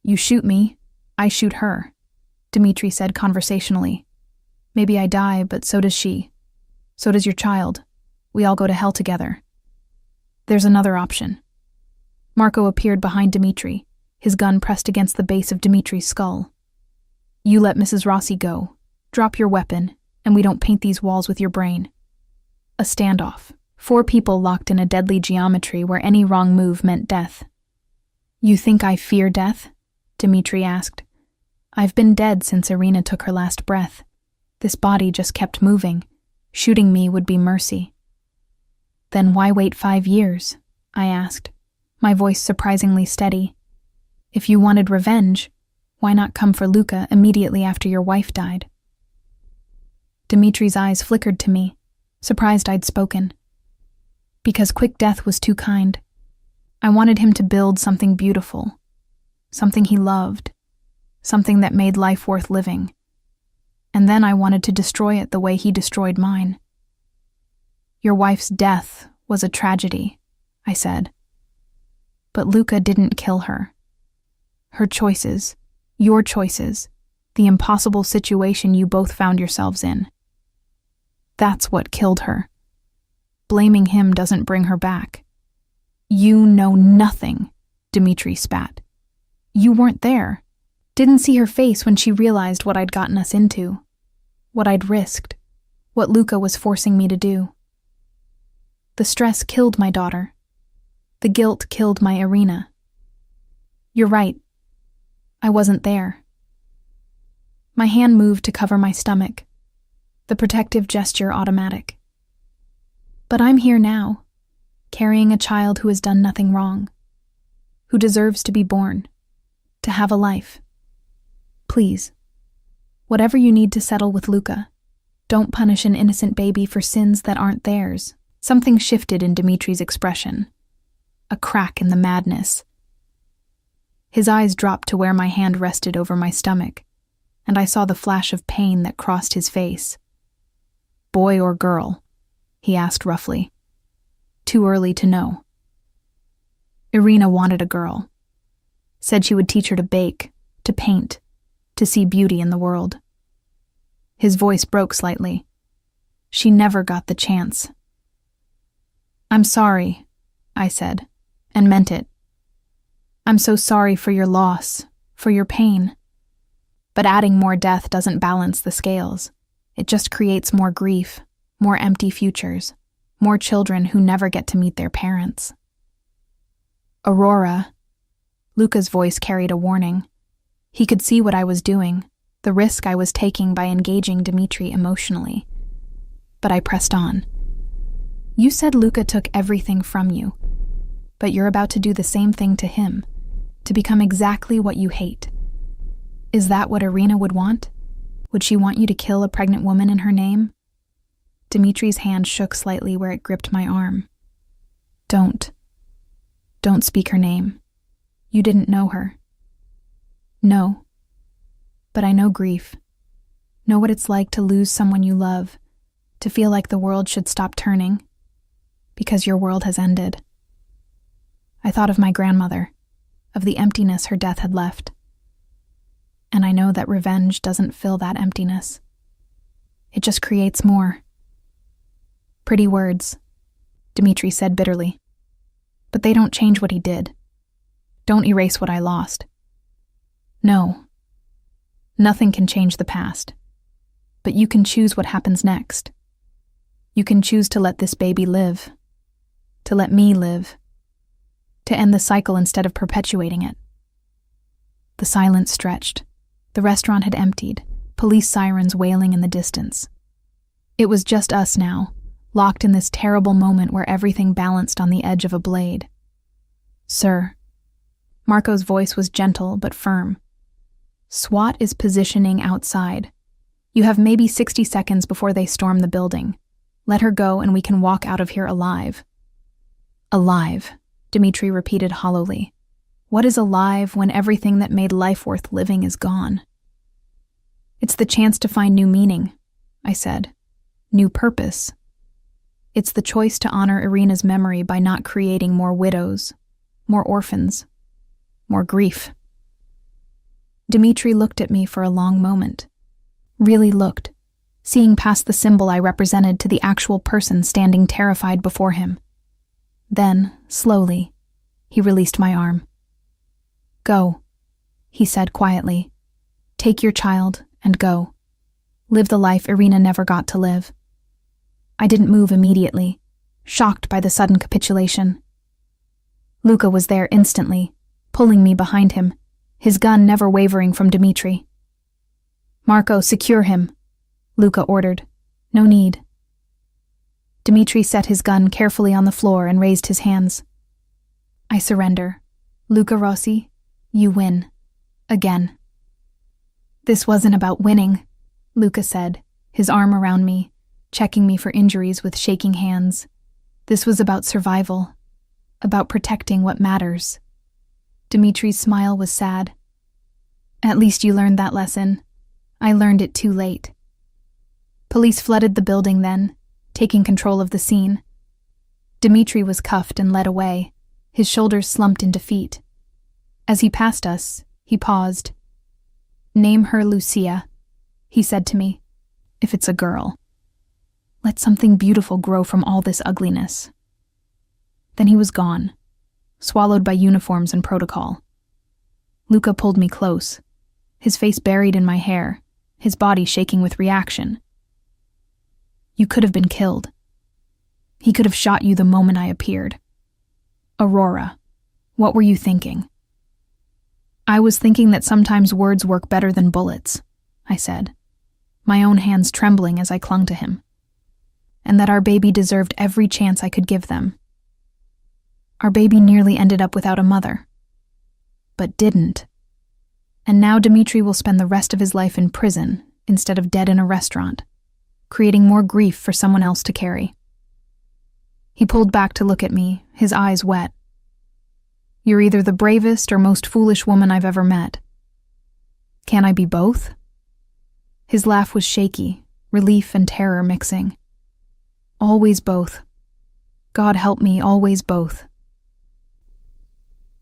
You shoot me, I shoot her, Dmitry said conversationally. Maybe I die, but so does she. So does your child. We all go to hell together. There's another option. Marco appeared behind Dmitry, his gun pressed against the base of Dmitry's skull. You let Mrs. Rossi go. Drop your weapon, and we don't paint these walls with your brain. A standoff. 4 people locked in a deadly geometry where any wrong move meant death. You think I fear death? Dmitry asked. I've been dead since Irina took her last breath. This body just kept moving. Shooting me would be mercy. Then why wait 5 years? I asked, my voice surprisingly steady. If you wanted revenge, why not come for Luka immediately after your wife died? Dmitry's eyes flickered to me, surprised I'd spoken. Because quick death was too kind. I wanted him to build something beautiful, something he loved, something that made life worth living. And then I wanted to destroy it the way he destroyed mine. Your wife's death was a tragedy, I said. But Luka didn't kill her. Her choices, your choices, the impossible situation you both found yourselves in. That's what killed her. Blaming him doesn't bring her back. You know nothing, Dmitry spat. You weren't there. Didn't see her face when she realized what I'd gotten us into. What I'd risked. What Luka was forcing me to do. The stress killed my daughter. The guilt killed my Irina. You're right. I wasn't there. My hand moved to cover my stomach, the protective gesture automatic. But I'm here now, carrying a child who has done nothing wrong, who deserves to be born, to have a life. Please, whatever you need to settle with Luka, don't punish an innocent baby for sins that aren't theirs. Something shifted in Dmitry's expression. A crack in the madness. His eyes dropped to where my hand rested over my stomach, and I saw the flash of pain that crossed his face. Boy or girl? He asked roughly. Too early to know. Irina wanted a girl. Said she would teach her to bake, to paint, to see beauty in the world. His voice broke slightly. She never got the chance. I'm sorry, I said, and meant it. I'm so sorry for your loss, for your pain. But adding more death doesn't balance the scales. It just creates more grief, more empty futures, more children who never get to meet their parents. Aurora, Luca's voice carried a warning. He could see what I was doing, the risk I was taking by engaging Dmitri emotionally. But I pressed on. You said Luca took everything from you, but you're about to do the same thing to him, to become exactly what you hate. Is that what Irina would want? Would she want you to kill a pregnant woman in her name? Dimitri's hand shook slightly where it gripped my arm. Don't speak her name. You didn't know her. No. But I know grief. Know what it's like to lose someone you love, to feel like the world should stop turning, because your world has ended. I thought of my grandmother, of the emptiness her death had left. And I know that revenge doesn't fill that emptiness. It just creates more. Pretty words, Dmitri said bitterly. But they don't change what he did. Don't erase what I lost. No. Nothing can change the past. But you can choose what happens next. You can choose to let this baby live. To let me live. To end the cycle instead of perpetuating it. The silence stretched. The restaurant had emptied, police sirens wailing in the distance. It was just us now, locked in this terrible moment where everything balanced on the edge of a blade. Sir. Marco's voice was gentle but firm. SWAT is positioning outside. You have maybe 60 seconds before they storm the building. Let her go and we can walk out of here alive. Alive, Dmitri repeated hollowly. What is alive when everything that made life worth living is gone? It's the chance to find new meaning, I said. New purpose. It's the choice to honor Irina's memory by not creating more widows, more orphans, more grief. Dmitri looked at me for a long moment. Really looked, seeing past the symbol I represented to the actual person standing terrified before him. Then, slowly, he released my arm. Go, he said quietly. Take your child and go. Live the life Irina never got to live. I didn't move immediately, shocked by the sudden capitulation. Luca was there instantly, pulling me behind him, his gun never wavering from Dmitri. Marco, secure him, Luca ordered. No need. Dmitri set his gun carefully on the floor and raised his hands. I surrender. Luca Rossi, you win. Again. This wasn't about winning, Luca said, his arm around me, checking me for injuries with shaking hands. This was about survival, about protecting what matters. Dimitri's smile was sad. At least you learned that lesson. I learned it too late. Police flooded the building then, taking control of the scene. Dmitri was cuffed and led away, his shoulders slumped in defeat. As he passed us, he paused. Name her Lucia, he said to me, if it's a girl. Let something beautiful grow from all this ugliness. Then he was gone, swallowed by uniforms and protocol. Luca pulled me close, his face buried in my hair, his body shaking with reaction. You could have been killed. He could have shot you the moment I appeared. Aurora, what were you thinking? I was thinking that sometimes words work better than bullets, I said, my own hands trembling as I clung to him, and that our baby deserved every chance I could give them. Our baby nearly ended up without a mother, but didn't. And now Dmitri will spend the rest of his life in prison instead of dead in a restaurant, creating more grief for someone else to carry. He pulled back to look at me, his eyes wet. You're either the bravest or most foolish woman I've ever met. Can I be both? His laugh was shaky, relief and terror mixing. Always both. God help me, always both.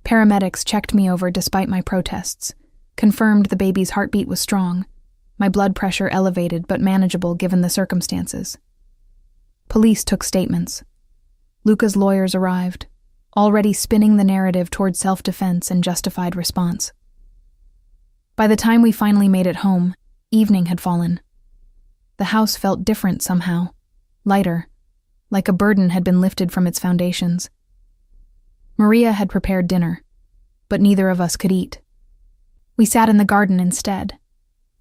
Paramedics checked me over despite my protests, confirmed the baby's heartbeat was strong, my blood pressure elevated but manageable given the circumstances. Police took statements. Luca's lawyers arrived, already spinning the narrative toward self-defense and justified response. By the time we finally made it home, evening had fallen. The house felt different somehow, lighter, like a burden had been lifted from its foundations. Maria had prepared dinner, but neither of us could eat. We sat in the garden instead,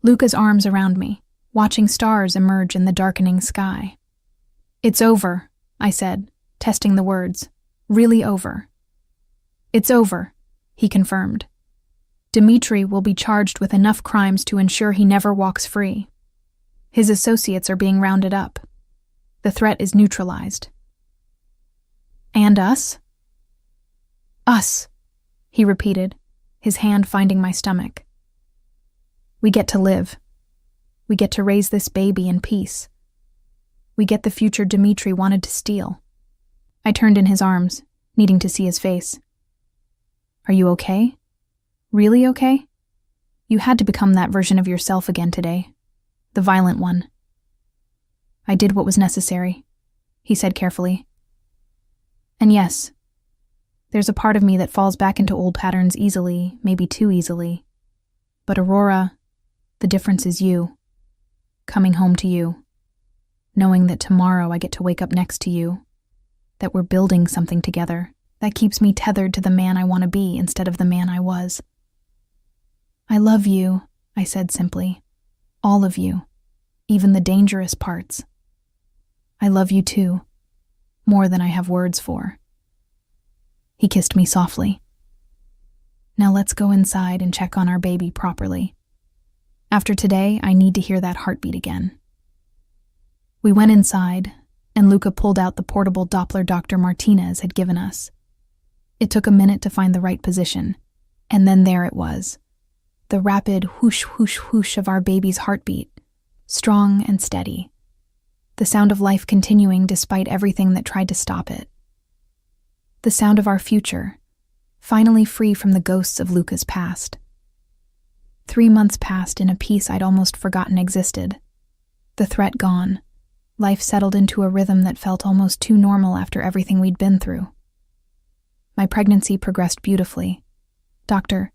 Luca's arms around me, watching stars emerge in the darkening sky. "It's over," I said, testing the words. "Really over." "It's over," he confirmed. "Dmitri will be charged with enough crimes to ensure he never walks free. His associates are being rounded up. The threat is neutralized." "And us?" "Us," he repeated, his hand finding my stomach. "We get to live. We get to raise this baby in peace. We get the future Dmitri wanted to steal." I turned in his arms, needing to see his face. "Are you okay? Really okay? You had to become that version of yourself again today, the violent one." "I did what was necessary," he said carefully. "And yes, there's a part of me that falls back into old patterns easily, maybe too easily. But Aurora, the difference is you. Coming home to you. Knowing that tomorrow I get to wake up next to you. That we're building something together. That keeps me tethered to the man I want to be instead of the man I was." "I love you," I said simply. "All of you. Even the dangerous parts. I love you too. More than I have words for." He kissed me softly. "Now let's go inside and check on our baby properly. After today, I need to hear that heartbeat again." We went inside, and Luca pulled out the portable Doppler Dr. Martinez had given us. It took a minute to find the right position, and then there it was. The rapid whoosh, whoosh, whoosh of our baby's heartbeat, strong and steady. The sound of life continuing despite everything that tried to stop it. The sound of our future, finally free from the ghosts of Luca's past. 3 months passed in a peace I'd almost forgotten existed. The threat gone, life settled into a rhythm that felt almost too normal after everything we'd been through. My pregnancy progressed beautifully. Dr.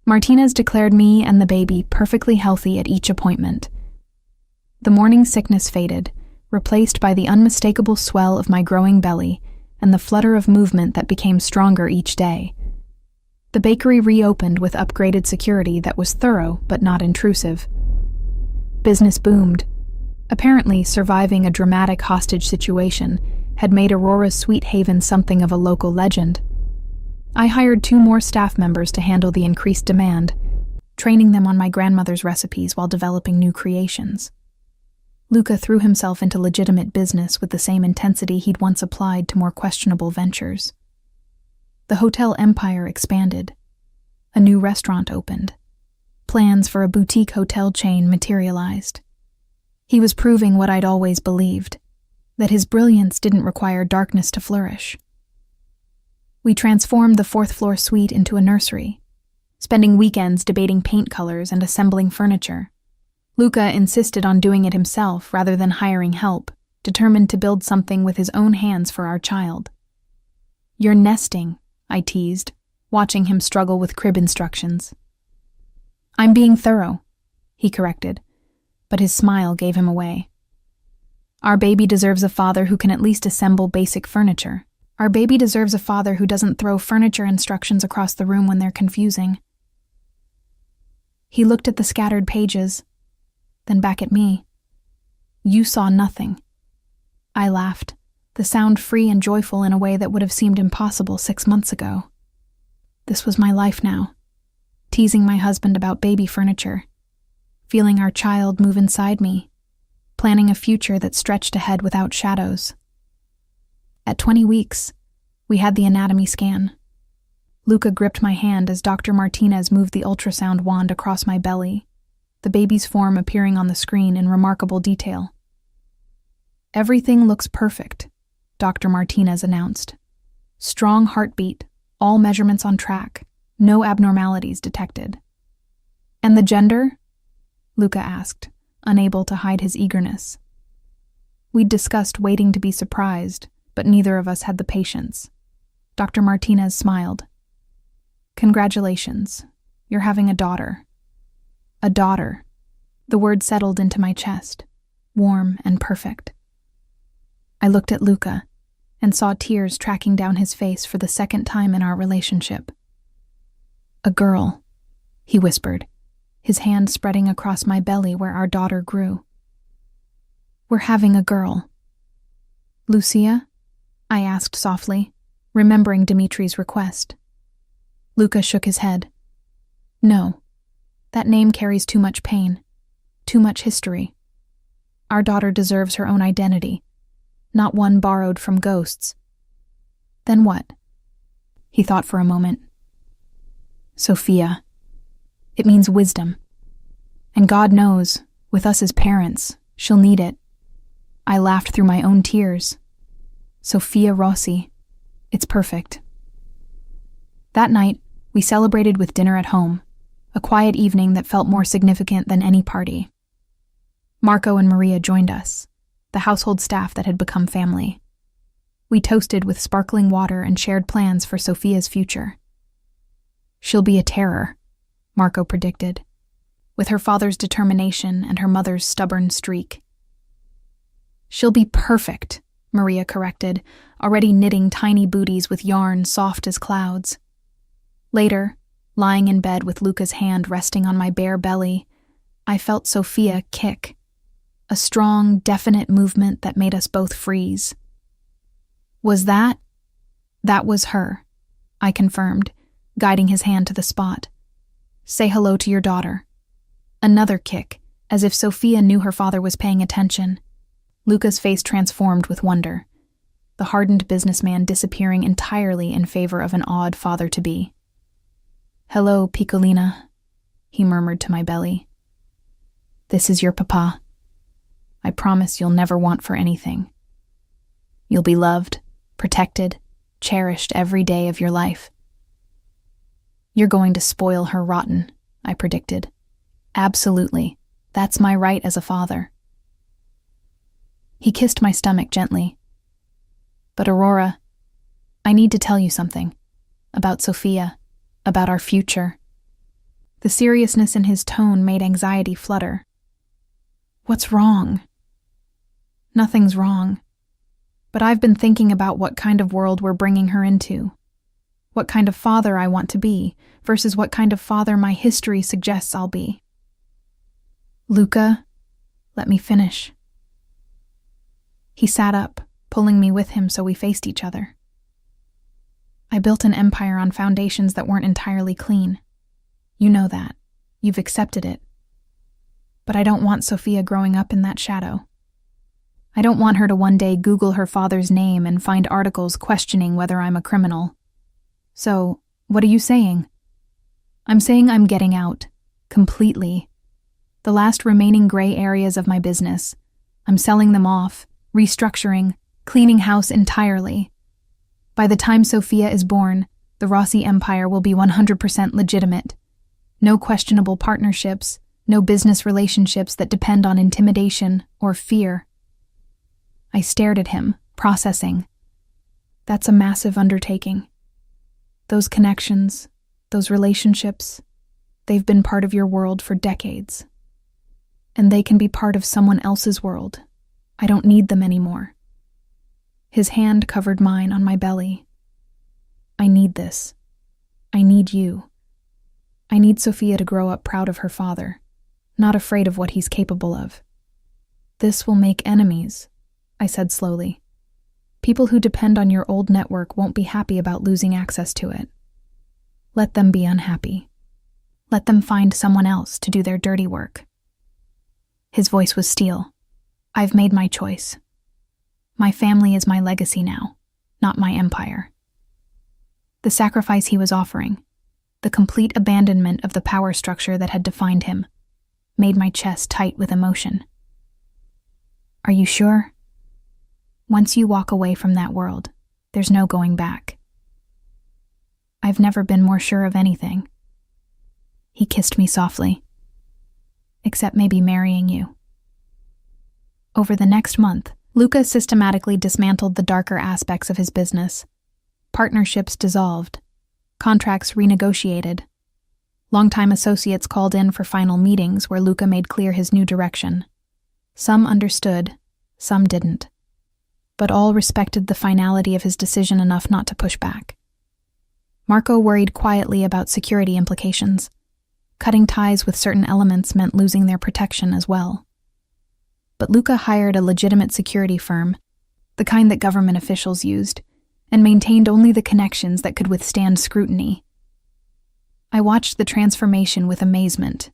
Martinez declared me and the baby perfectly healthy at each appointment. The morning sickness faded, replaced by the unmistakable swell of my growing belly and the flutter of movement that became stronger each day. The bakery reopened with upgraded security that was thorough but not intrusive. Business boomed. Apparently, surviving a dramatic hostage situation had made Aurora's Sweet Haven something of a local legend. I hired 2 more staff members to handle the increased demand, training them on my grandmother's recipes while developing new creations. Luca threw himself into legitimate business with the same intensity he'd once applied to more questionable ventures. The hotel empire expanded. A new restaurant opened. Plans for a boutique hotel chain materialized. He was proving what I'd always believed, that his brilliance didn't require darkness to flourish. We transformed the 4th-floor suite into a nursery, spending weekends debating paint colors and assembling furniture. Luca insisted on doing it himself rather than hiring help, determined to build something with his own hands for our child. "You're nesting," I teased, watching him struggle with crib instructions. "I'm being thorough," he corrected, but his smile gave him away. "Our baby deserves a father who can at least assemble basic furniture. Our baby deserves a father who doesn't throw furniture instructions across the room when they're confusing." He looked at the scattered pages, then back at me. "You saw nothing." I laughed, the sound free and joyful in a way that would have seemed impossible 6 months ago. This was my life now, teasing my husband about baby furniture, feeling our child move inside me, planning a future that stretched ahead without shadows. At 20 weeks, we had the anatomy scan. Luca gripped my hand as Dr. Martinez moved the ultrasound wand across my belly, the baby's form appearing on the screen in remarkable detail. "Everything looks perfect," Dr. Martinez announced. "Strong heartbeat, all measurements on track, no abnormalities detected." "And the gender?" Luca asked, unable to hide his eagerness. We'd discussed waiting to be surprised, but neither of us had the patience. Dr. Martinez smiled. "Congratulations, you're having a daughter." A daughter. The word settled into my chest, warm and perfect. I looked at Luca and saw tears tracking down his face for the 2nd time in our relationship. A girl, he whispered, his hand spreading across my belly where our daughter grew. We're having a girl. Lucia? I asked softly, remembering Dimitri's request. Luca shook his head. No, that name carries too much pain, too much history. Our daughter deserves her own identity, not one borrowed from ghosts. Then what? He thought for a moment. Sophia. It means wisdom. And God knows, with us as parents, she'll need it. I laughed through my own tears. Sophia Rossi. It's perfect. That night, we celebrated with dinner at home, a quiet evening that felt more significant than any party. Marco and Maria joined us, the household staff that had become family. We toasted with sparkling water and shared plans for Sophia's future. She'll be a terror, Marco predicted, with her father's determination and her mother's stubborn streak. She'll be perfect, Maria corrected, already knitting tiny booties with yarn soft as clouds. Later, lying in bed with Luca's hand resting on my bare belly, I felt Sophia kick, a strong, definite movement that made us both freeze. Was that? That was her, I confirmed, guiding his hand to the spot. Say hello to your daughter. Another kick, as if Sophia knew her father was paying attention. Luca's face transformed with wonder, the hardened businessman disappearing entirely in favor of an awed father-to-be. Hello, Piccolina, he murmured to my belly. This is your papa. I promise you'll never want for anything. You'll be loved, protected, cherished every day of your life. You're going to spoil her rotten, I predicted. Absolutely. That's my right as a father. He kissed my stomach gently. But Aurora, I need to tell you something. About Sophia. About our future. The seriousness in his tone made anxiety flutter. What's wrong? Nothing's wrong. But I've been thinking about what kind of world we're bringing her into. What kind of father I want to be, versus what kind of father my history suggests I'll be. Luca, let me finish. He sat up, pulling me with him so we faced each other. I built an empire on foundations that weren't entirely clean. You know that. You've accepted it. But I don't want Sophia growing up in that shadow. I don't want her to one day Google her father's name and find articles questioning whether I'm a criminal. So, what are you saying? I'm saying I'm getting out. Completely. The last remaining gray areas of my business. I'm selling them off, restructuring, cleaning house entirely. By the time Sophia is born, the Rossi empire will be 100% legitimate. No questionable partnerships, no business relationships that depend on intimidation or fear. I stared at him, processing. That's a massive undertaking. Those connections, those relationships, they've been part of your world for decades. And they can be part of someone else's world. I don't need them anymore. His hand covered mine on my belly. I need this. I need you. I need Sophia to grow up proud of her father, not afraid of what he's capable of. This will make enemies, I said slowly. People who depend on your old network won't be happy about losing access to it. Let them be unhappy. Let them find someone else to do their dirty work. His voice was steel. I've made my choice. My family is my legacy now, not my empire. The sacrifice he was offering, the complete abandonment of the power structure that had defined him, made my chest tight with emotion. Are you sure? Once you walk away from that world, there's no going back. I've never been more sure of anything. He kissed me softly. Except maybe marrying you. Over the next month, Luca systematically dismantled the darker aspects of his business. Partnerships dissolved. Contracts renegotiated. Longtime associates called in for final meetings where Luca made clear his new direction. Some understood, some didn't. But all respected the finality of his decision enough not to push back. Marco worried quietly about security implications. Cutting ties with certain elements meant losing their protection as well. But Luca hired a legitimate security firm, the kind that government officials used, and maintained only the connections that could withstand scrutiny. I watched the transformation with amazement.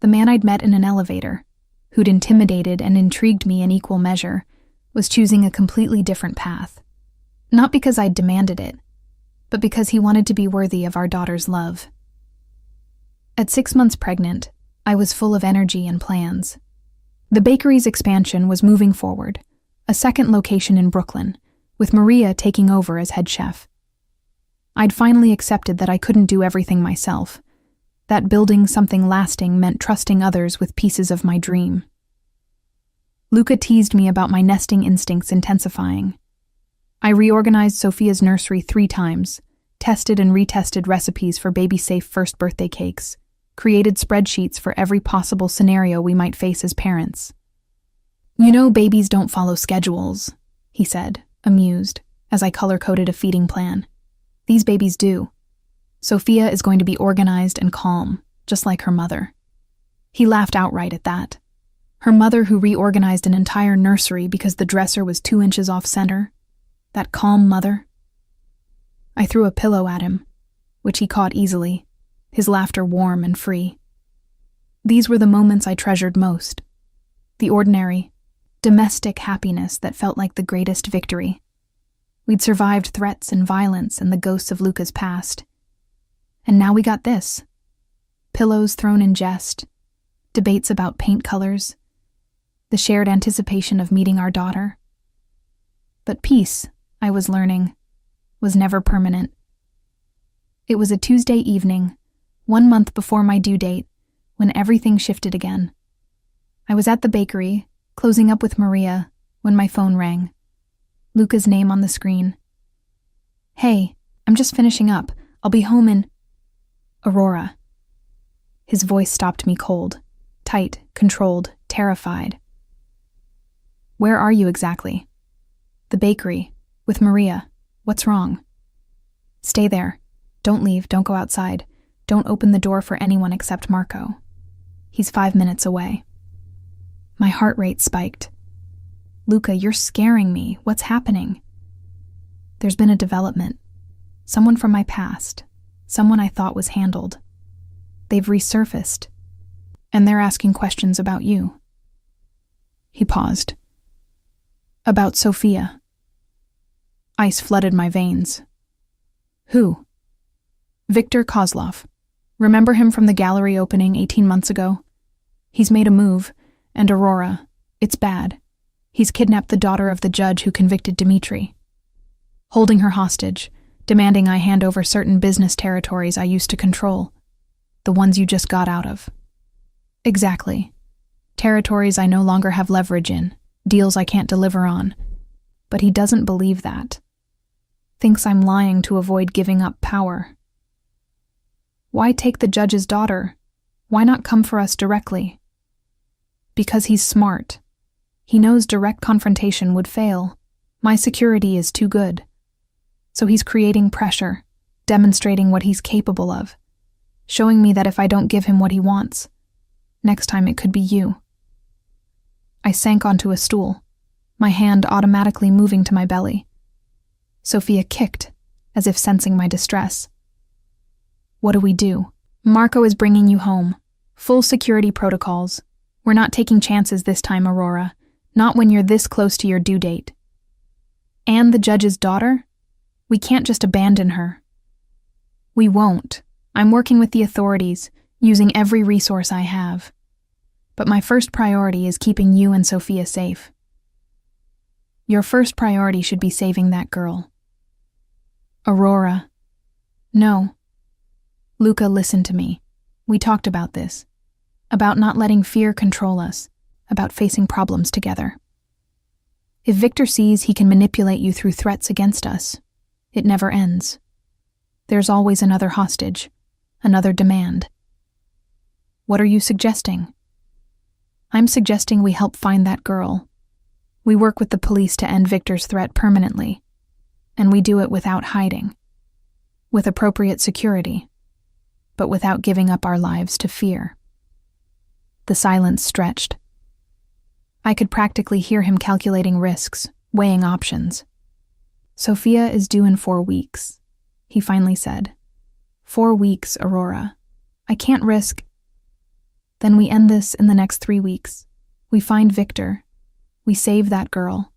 The man I'd met in an elevator, who'd intimidated and intrigued me in equal measure, was choosing a completely different path. Not because I'd demanded it, but because he wanted to be worthy of our daughter's love. At 6 months pregnant, I was full of energy and plans. The bakery's expansion was moving forward, a second location in Brooklyn, with Maria taking over as head chef. I'd finally accepted that I couldn't do everything myself, that building something lasting meant trusting others with pieces of my dream. Luca teased me about my nesting instincts intensifying. I reorganized Sophia's nursery 3 times, tested and retested recipes for baby-safe first birthday cakes, created spreadsheets for every possible scenario we might face as parents. "You know babies don't follow schedules," he said, amused, as I color-coded a feeding plan. "These babies do. Sophia is going to be organized and calm, just like her mother." He laughed outright at that. Her mother who reorganized an entire nursery because the dresser was 2 inches off center. That calm mother. I threw a pillow at him, which he caught easily, his laughter warm and free. These were the moments I treasured most. The ordinary, domestic happiness that felt like the greatest victory. We'd survived threats and violence and the ghosts of Luca's past. And now we got this. Pillows thrown in jest, debates about paint colors, the shared anticipation of meeting our daughter. But peace, I was learning, was never permanent. It was a Tuesday evening, 1 month before my due date, when everything shifted again. I was at the bakery, closing up with Maria, when my phone rang. Luca's name on the screen. "Hey, I'm just finishing up. I'll be home in..." "Aurora." His voice stopped me cold, tight, controlled, terrified. "Where are you exactly?" "The bakery, with Maria. What's wrong?" "Stay there. Don't leave, don't go outside. Don't open the door for anyone except Marco. He's 5 minutes away." My heart rate spiked. "Luca, you're scaring me. What's happening?" "There's been a development. Someone from my past. Someone I thought was handled. They've resurfaced. And they're asking questions about you." He paused. "About Sophia." Ice flooded my veins. "Who?" "Victor Kozlov. Remember him from the gallery opening 18 months ago? He's made a move, and Aurora, it's bad. He's kidnapped the daughter of the judge who convicted Dmitri. Holding her hostage, demanding I hand over certain business territories I used to control. The ones you just got out of." "Exactly. Territories I no longer have leverage in, deals I can't deliver on. But he doesn't believe that. Thinks I'm lying to avoid giving up power." "Why take the judge's daughter? Why not come for us directly?" "Because he's smart. He knows direct confrontation would fail. My security is too good. So he's creating pressure, demonstrating what he's capable of, showing me that if I don't give him what he wants, next time it could be you." I sank onto a stool, my hand automatically moving to my belly. Sophia kicked, as if sensing my distress. "What do we do?" "Marco is bringing you home. Full security protocols. We're not taking chances this time, Aurora. Not when you're this close to your due date." "And the judge's daughter? We can't just abandon her." "We won't. I'm working with the authorities, using every resource I have. But my first priority is keeping you and Sophia safe." "Your first priority should be saving that girl." "Aurora." "No." "Luca, listen to me. We talked about this. About not letting fear control us. About facing problems together. If Victor sees he can manipulate you through threats against us, it never ends. There's always another hostage, another demand." "What are you suggesting?" "I'm suggesting we help find that girl. We work with the police to end Victor's threat permanently, and we do it without hiding. with appropriate security, but without giving up our lives to fear. The silence stretched. I could practically hear him calculating risks, weighing options. "Sophia is due in 4 weeks," he finally said. 4 weeks, Aurora. I can't risk. Then we end this in the next 3 weeks. We find Victor. We save that girl.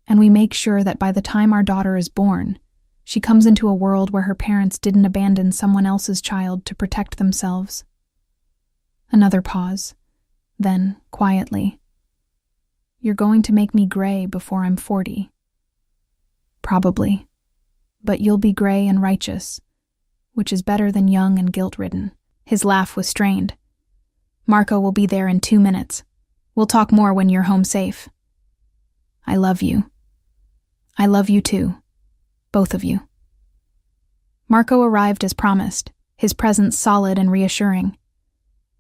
And we make sure that by the time our daughter is born, she comes into a world where her parents didn't abandon someone else's child to protect themselves. Another pause. Then, quietly, "You're going to make me gray before I'm 40. Probably. But you'll be gray and righteous, which is better than young and guilt-ridden." His laugh was strained. "Marco will be there in 2 minutes. We'll talk more when you're home safe. I love you. I love you too. Both of you." Marco arrived as promised, his presence solid and reassuring.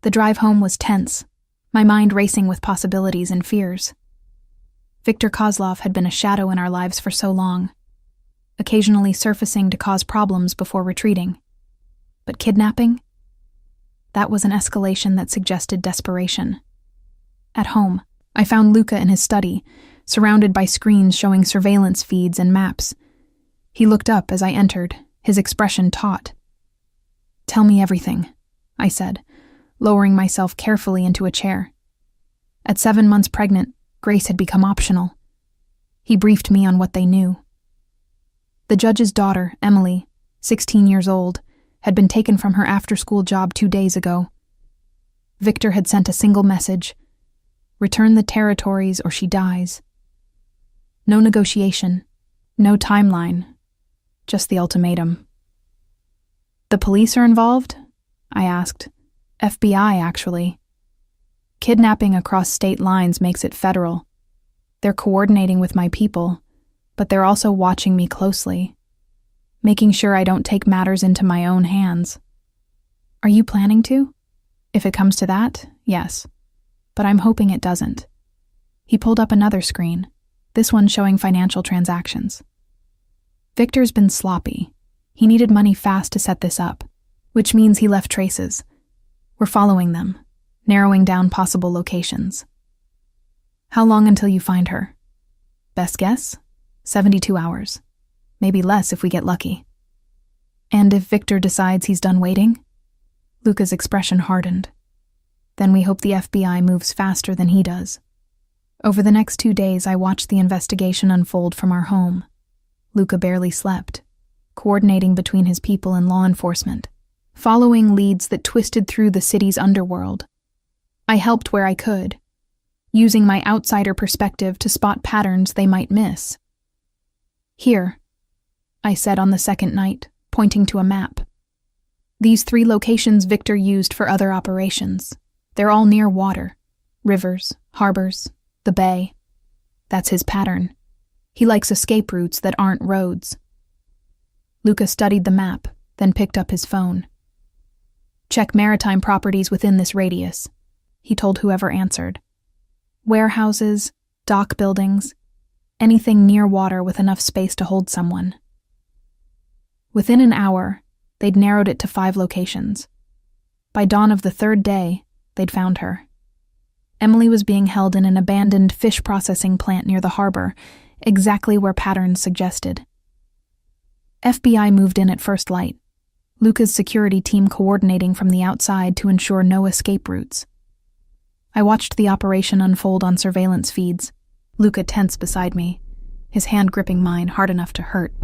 The drive home was tense, my mind racing with possibilities and fears. Viktor Kozlov had been a shadow in our lives for so long, occasionally surfacing to cause problems before retreating. But kidnapping? That was an escalation that suggested desperation. At home, I found Luca in his study, surrounded by screens showing surveillance feeds and maps. He looked up as I entered, his expression taut. "Tell me everything," I said, lowering myself carefully into a chair. At 7 months pregnant, Grace had become optional. He briefed me on what they knew. The judge's daughter, Emily, 16 years old, had been taken from her after-school job 2 days ago. Victor had sent a single message: "Return the territories or she dies." No negotiation, no timeline, just the ultimatum. "The police are involved?" I asked. "FBI, actually. Kidnapping across state lines makes it federal. They're coordinating with my people, but they're also watching me closely, making sure I don't take matters into my own hands." "Are you planning to?" "If it comes to that, yes. But I'm hoping it doesn't." He pulled up another screen, this one showing financial transactions. "Victor's been sloppy. He needed money fast to set this up, which means he left traces. We're following them, narrowing down possible locations." "How long until you find her?" "Best guess? 72 hours. Maybe less if we get lucky." "And if Victor decides he's done waiting?" Luca's expression hardened. "Then we hope the FBI moves faster than he does." Over the next 2 days, I watched the investigation unfold from our home. Luca barely slept, coordinating between his people and law enforcement, following leads that twisted through the city's underworld. I helped where I could, using my outsider perspective to spot patterns they might miss. "Here," I said on the second night, pointing to a map. "These 3 locations Victor used for other operations. They're all near water, rivers, harbors, the bay. That's his pattern. He likes escape routes that aren't roads." Luca studied the map, then picked up his phone. "Check maritime properties within this radius," he told whoever answered. "Warehouses, dock buildings, anything near water with enough space to hold someone." Within an hour, they'd narrowed it to 5 locations. By dawn of the 3rd day, they'd found her. Emily was being held in an abandoned fish processing plant near the harbor, exactly where patterns suggested. FBI moved in at first light, Luca's security team coordinating from the outside to ensure no escape routes. I watched the operation unfold on surveillance feeds, Luca tense beside me, his hand gripping mine hard enough to hurt.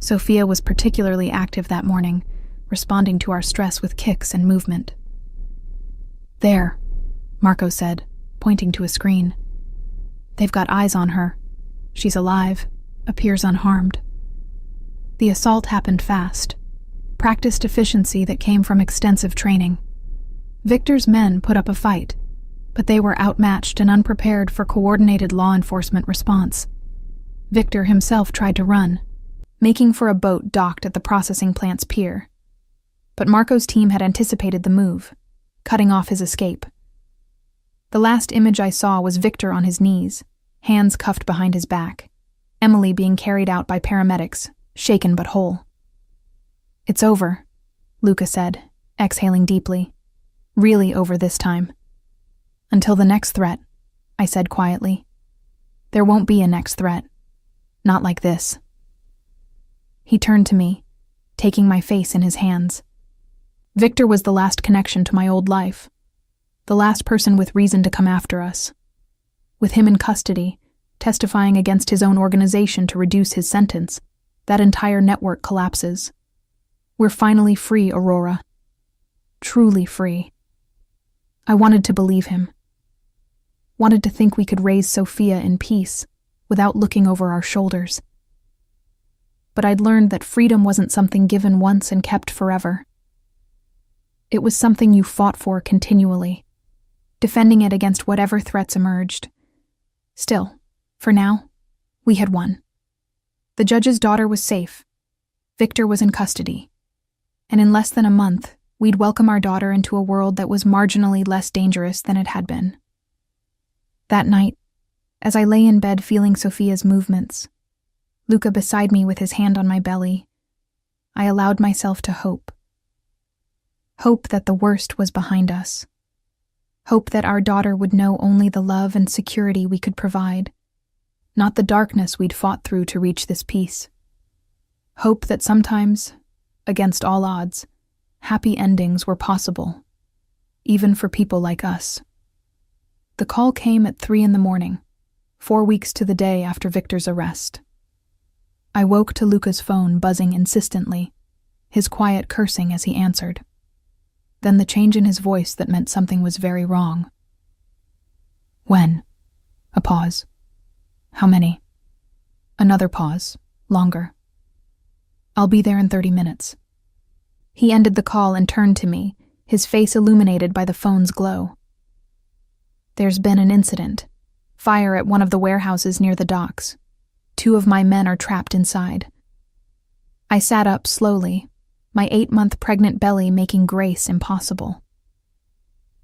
Sophia was particularly active that morning, responding to our stress with kicks and movement. "There," Marco said, pointing to a screen. "They've got eyes on her. She's alive, appears unharmed." The assault happened fast, practiced efficiency that came from extensive training. Victor's men put up a fight, but they were outmatched and unprepared for coordinated law enforcement response. Victor himself tried to run, making for a boat docked at the processing plant's pier. But Marco's team had anticipated the move, cutting off his escape. The last image I saw was Victor on his knees, hands cuffed behind his back, Emily being carried out by paramedics, shaken but whole. It's over, Luca said, exhaling deeply. Really over this time. Until the next threat, I said quietly. There won't be a next threat. Not like this. He turned to me, taking my face in his hands. Victor was the last connection to my old life. The last person with reason to come after us. With him in custody, testifying against his own organization to reduce his sentence, that entire network collapses. We're finally free, Aurora. Truly free. I wanted to believe him. Wanted to think we could raise Sophia in peace, without looking over our shoulders. But I'd learned that freedom wasn't something given once and kept forever. It was something you fought for continually, defending it against whatever threats emerged. Still, for now, we had won. The judge's daughter was safe. Victor was in custody. And in less than a month, we'd welcome our daughter into a world that was marginally less dangerous than it had been. That night, as I lay in bed feeling Sophia's movements, Luca beside me with his hand on my belly, I allowed myself to hope. Hope that the worst was behind us. Hope that our daughter would know only the love and security we could provide, not the darkness we'd fought through to reach this peace. Hope that sometimes, against all odds, happy endings were possible, even for people like us. The call came at 3 a.m, 4 weeks to the day after Victor's arrest. I woke to Luca's phone buzzing insistently, his quiet cursing as he answered. Then the change in his voice that meant something was very wrong. When? A pause. How many? Another pause, longer. I'll be there in 30 minutes. He ended the call and turned to me, his face illuminated by the phone's glow. There's been an incident. Fire at one of the warehouses near the docks. 2 of my men are trapped inside. I sat up slowly, my 8-month pregnant belly making grace impossible.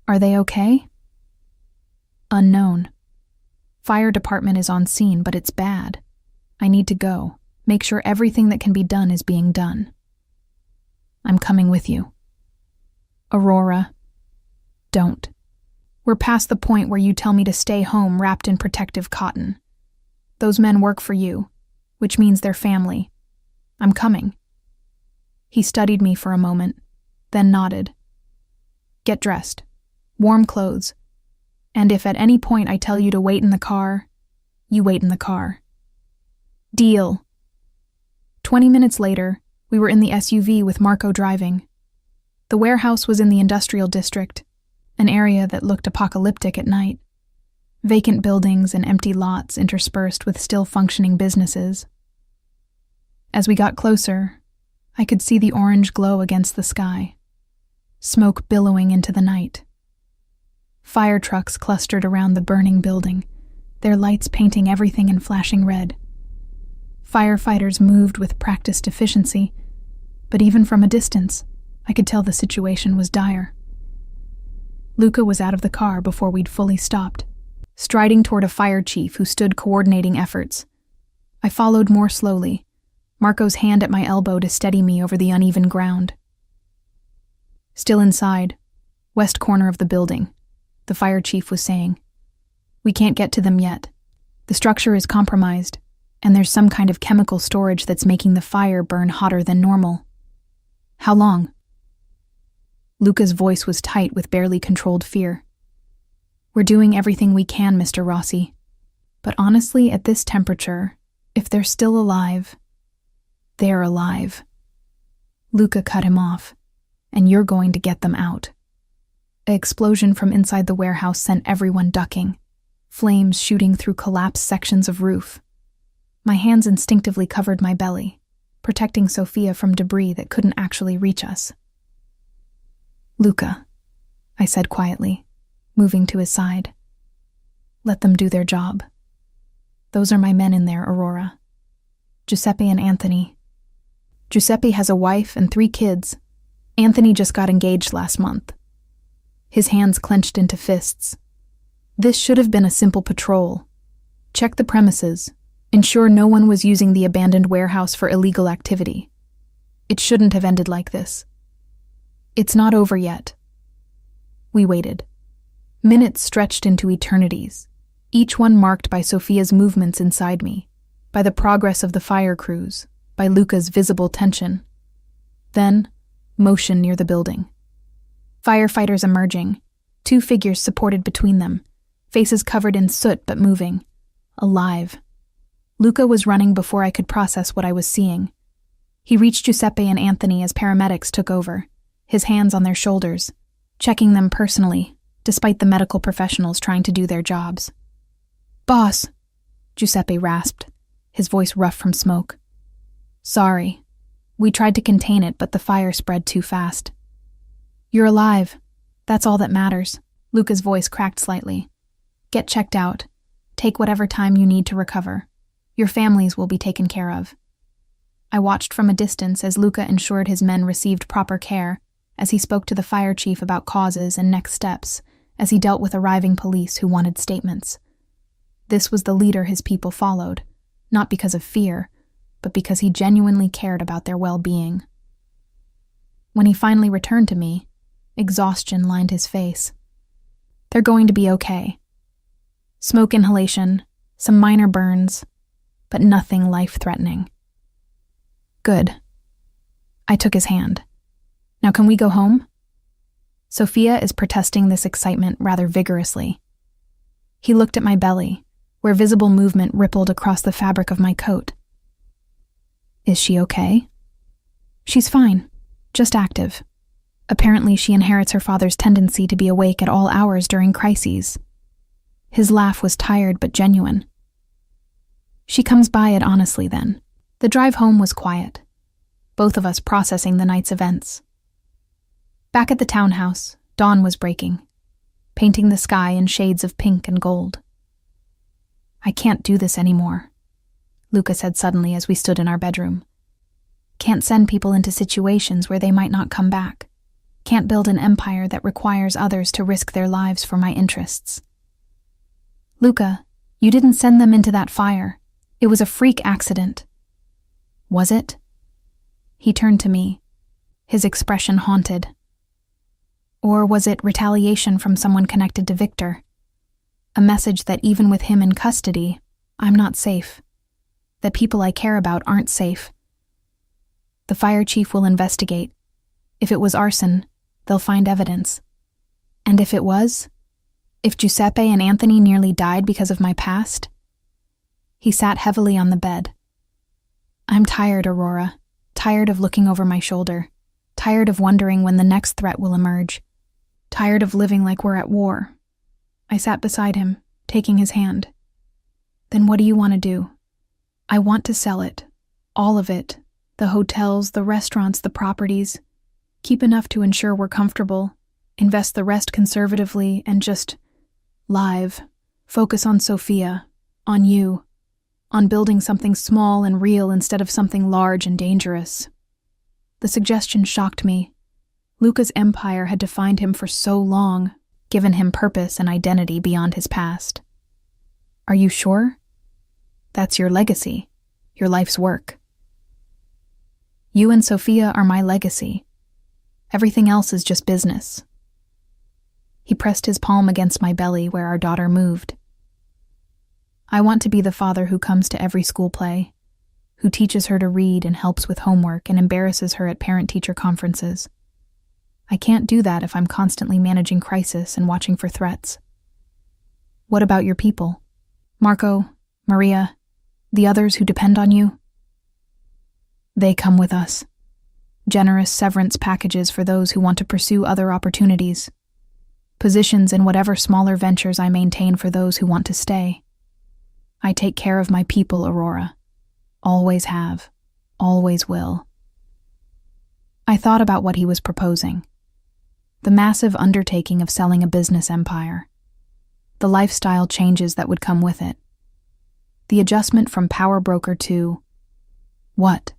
Are they okay? Unknown. Fire department is on scene, but it's bad. I need to go, make sure everything that can be done is being done. I'm coming with you. Aurora, don't. We're past the point where you tell me to stay home wrapped in protective cotton. Those men work for you, which means they're family. I'm coming. He studied me for a moment, then nodded. Get dressed. Warm clothes. And if at any point I tell you to wait in the car, you wait in the car. Deal. 20 minutes later, we were in the SUV with Marco driving. The warehouse was in the industrial district, an area that looked apocalyptic at night. Vacant buildings and empty lots interspersed with still functioning businesses. As we got closer, I could see the orange glow against the sky, smoke billowing into the night. Fire trucks clustered around the burning building, their lights painting everything in flashing red. Firefighters moved with practiced efficiency, but even from a distance, I could tell the situation was dire. Luca was out of the car before we'd fully stopped, striding toward a fire chief who stood coordinating efforts. I followed more slowly, Marco's hand at my elbow to steady me over the uneven ground. Still inside, west corner of the building, the fire chief was saying, "We can't get to them yet. The structure is compromised, and there's some kind of chemical storage that's making the fire burn hotter than normal." How long? Luca's voice was tight with barely controlled fear. We're doing everything we can, Mr. Rossi. But honestly, at this temperature, if they're still alive, they're alive. Luca cut him off, and you're going to get them out. An explosion from inside the warehouse sent everyone ducking, flames shooting through collapsed sections of roof. My hands instinctively covered my belly, protecting Sophia from debris that couldn't actually reach us. Luca, I said quietly, moving to his side. Let them do their job. Those are my men in there, Aurora. Giuseppe and Anthony. Giuseppe has a wife and 3 kids. Anthony just got engaged last month. His hands clenched into fists. This should have been a simple patrol. Check the premises. Ensure no one was using the abandoned warehouse for illegal activity. It shouldn't have ended like this. It's not over yet. We waited. Minutes stretched into eternities, each one marked by Sophia's movements inside me, by the progress of the fire crews, by Luca's visible tension. Then, motion near the building. Firefighters emerging, 2 figures supported between them, faces covered in soot but moving, alive. Luca was running before I could process what I was seeing. He reached Giuseppe and Anthony as paramedics took over, his hands on their shoulders, checking them personally, despite the medical professionals trying to do their jobs. "Boss," Giuseppe rasped, his voice rough from smoke. "Sorry. We tried to contain it, but the fire spread too fast." "You're alive. That's all that matters." Luca's voice cracked slightly. "Get checked out. Take whatever time you need to recover. Your families will be taken care of." I watched from a distance as Luca ensured his men received proper care, as he spoke to the fire chief about causes and next steps, as he dealt with arriving police who wanted statements. This was the leader his people followed, not because of fear, but because he genuinely cared about their well-being. When he finally returned to me, exhaustion lined his face. "They're going to be okay. Smoke inhalation, some minor burns, but nothing life-threatening." "Good." I took his hand. "Now can we go home?" Sophia is protesting this excitement rather vigorously. He looked at my belly, where visible movement rippled across the fabric of my coat. "Is she okay?" "She's fine, just active. Apparently she inherits her father's tendency to be awake at all hours during crises." His laugh was tired but genuine. "She comes by it honestly then." The drive home was quiet, both of us processing the night's events. Back at the townhouse, dawn was breaking, painting the sky in shades of pink and gold. "I can't do this anymore," Luca said suddenly as we stood in our bedroom. "Can't send people into situations where they might not come back. Can't build an empire that requires others to risk their lives for my interests." "Luca, you didn't send them into that fire. It was a freak accident." "Was it?" He turned to me, his expression haunted. "Or was it retaliation from someone connected to Victor? A message that even with him in custody, I'm not safe. That people I care about aren't safe. The fire chief will investigate. If it was arson, they'll find evidence. And if it was? If Giuseppe and Anthony nearly died because of my past?" He sat heavily on the bed. "I'm tired, Aurora. Tired of looking over my shoulder. Tired of wondering when the next threat will emerge. Tired of living like we're at war." I sat beside him, taking his hand. "Then what do you want to do?" "I want to sell it. All of it. The hotels, the restaurants, the properties. Keep enough to ensure we're comfortable. Invest the rest conservatively and just live. Focus on Sophia. On you. On building something small and real instead of something large and dangerous." The suggestion shocked me. Luca's empire had defined him for so long, given him purpose and identity beyond his past. "Are you sure? That's your legacy, your life's work." "You and Sophia are my legacy. Everything else is just business." He pressed his palm against my belly where our daughter moved. "I want to be the father who comes to every school play, who teaches her to read and helps with homework and embarrasses her at parent-teacher conferences. I can't do that if I'm constantly managing crisis and watching for threats." "What about your people? Marco, Maria, the others who depend on you?" "They come with us. Generous severance packages for those who want to pursue other opportunities. Positions in whatever smaller ventures I maintain for those who want to stay. I take care of my people, Aurora. Always have. Always will." I thought about what he was proposing. The massive undertaking of selling a business empire. The lifestyle changes that would come with it. The adjustment from power broker to... what?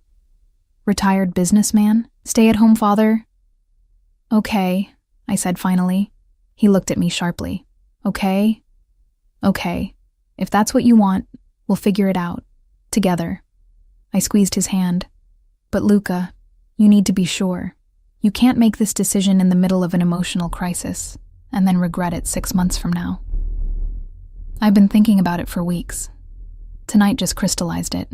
Retired businessman? Stay-at-home father? "Okay," I said finally. He looked at me sharply. "Okay? Okay. If that's what you want, we'll figure it out. Together." I squeezed his hand. "But Luca, You need to be sure. You can't make this decision in the middle of an emotional crisis and then regret it 6 months from now. I've been thinking about it for weeks. Tonight just crystallized it.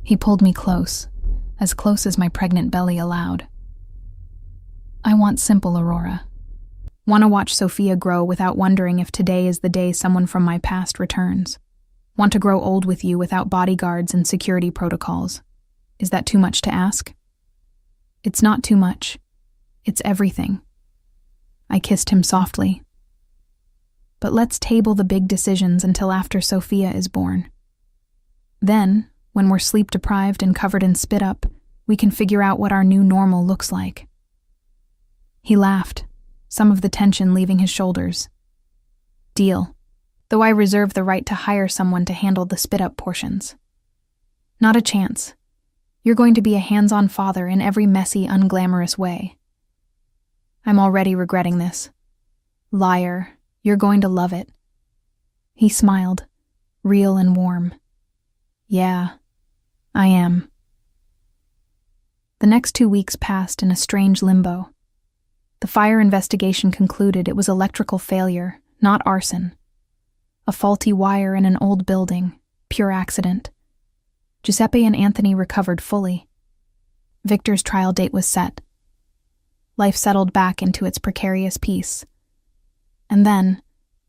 He pulled me close as my pregnant belly allowed. I want simple, Aurora. Want to watch Sophia grow without wondering if today is the day someone from my past returns. Want to grow old with you without bodyguards and security protocols. Is that too much to ask? It's not too much. It's everything. I kissed him softly. But let's table the big decisions until after Sophia is born. Then, when we're sleep-deprived and covered in spit-up, we can figure out what our new normal looks like. He laughed, some of the tension leaving his shoulders. Deal, though I reserve the right to hire someone to handle the spit-up portions. Not a chance. You're going to be a hands-on father in every messy, unglamorous way. I'm already regretting this. Liar, you're going to love it. He smiled, real and warm. Yeah, I am. The next 2 weeks passed in a strange limbo. The fire investigation concluded it was electrical failure, not arson. A faulty wire in an old building, pure accident. Giuseppe and Anthony recovered fully. Victor's trial date was set. Life settled back into its precarious peace. And then,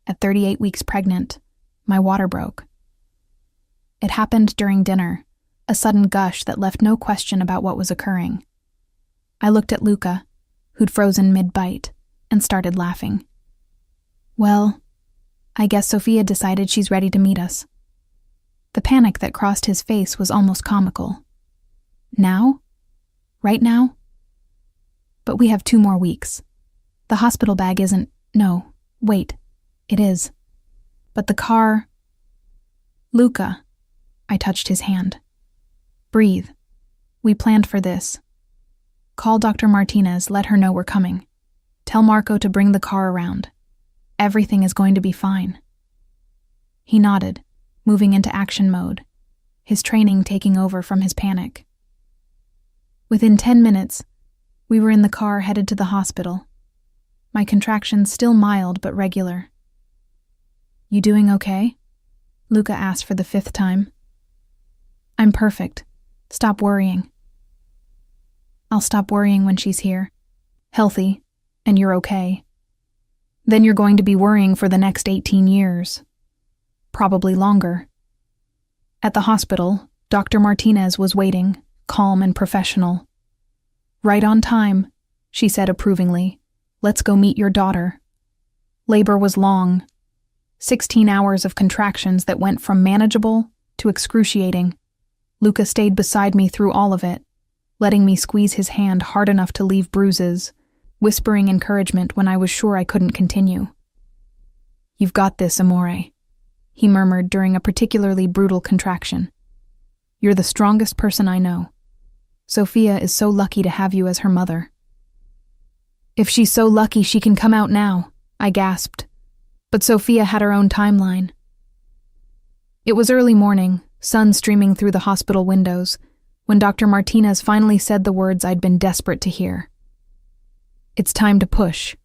at 38 weeks pregnant, my water broke. It happened during dinner, a sudden gush that left no question about what was occurring. I looked at Luca, who'd frozen mid-bite, and started laughing. Well, I guess Sophia decided she's ready to meet us. The panic that crossed his face was almost comical. Now? Right now? But we have 2 more weeks. The hospital bag isn't... No, wait. It is. But the car... Luca. I touched his hand. Breathe. We planned for this. Call Dr. Martinez, let her know we're coming. Tell Marco to bring the car around. Everything is going to be fine. He nodded, moving into action mode, his training taking over from his panic. Within 10 minutes, we were in the car headed to the hospital. My contractions still mild but regular. You doing okay? Luca asked for the 5th time. I'm perfect. Stop worrying. I'll stop worrying when she's here, healthy, and you're okay. Then you're going to be worrying for the next 18 years. Probably longer. At the hospital, Dr. Martinez was waiting, calm and professional. Right on time, she said approvingly. Let's go meet your daughter. Labor was long. 16 hours of contractions that went from manageable to excruciating. Luca stayed beside me through all of it, letting me squeeze his hand hard enough to leave bruises, whispering encouragement when I was sure I couldn't continue. You've got this, amore, he murmured during a particularly brutal contraction. You're the strongest person I know. Sophia is so lucky to have you as her mother. If she's so lucky she can come out now, I gasped. But Sophia had her own timeline. It was early morning, sun streaming through the hospital windows, when Dr. Martinez finally said the words I'd been desperate to hear. It's time to push.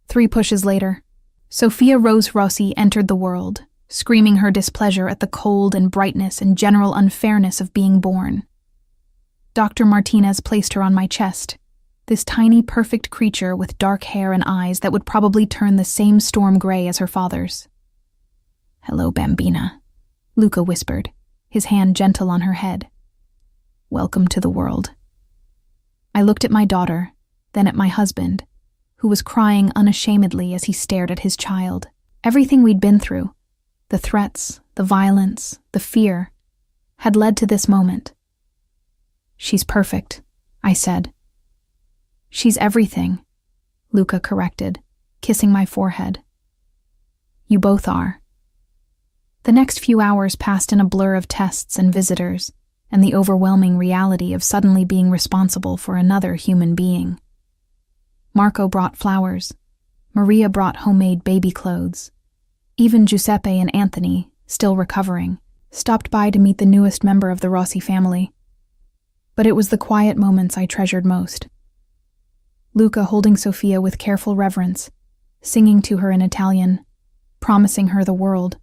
3 pushes later, Sophia Rose Rossi entered the world, screaming her displeasure at the cold and brightness and general unfairness of being born. Dr. Martinez placed her on my chest, this tiny, perfect creature with dark hair and eyes that would probably turn the same storm gray as her father's. Hello, Bambina, Luca whispered, his hand gentle on her head. Welcome to the world. I looked at my daughter, then at my husband, who was crying unashamedly as he stared at his child. Everything we'd been through, the threats, the violence, the fear, had led to this moment. She's perfect, I said. She's everything, Luca corrected, kissing my forehead. You both are. The next few hours passed in a blur of tests and visitors, and the overwhelming reality of suddenly being responsible for another human being. Marco brought flowers. Maria brought homemade baby clothes. Even Giuseppe and Anthony, still recovering, stopped by to meet the newest member of the Rossi family. But it was the quiet moments I treasured most. Luca holding Sofia with careful reverence, singing to her in Italian, promising her the world.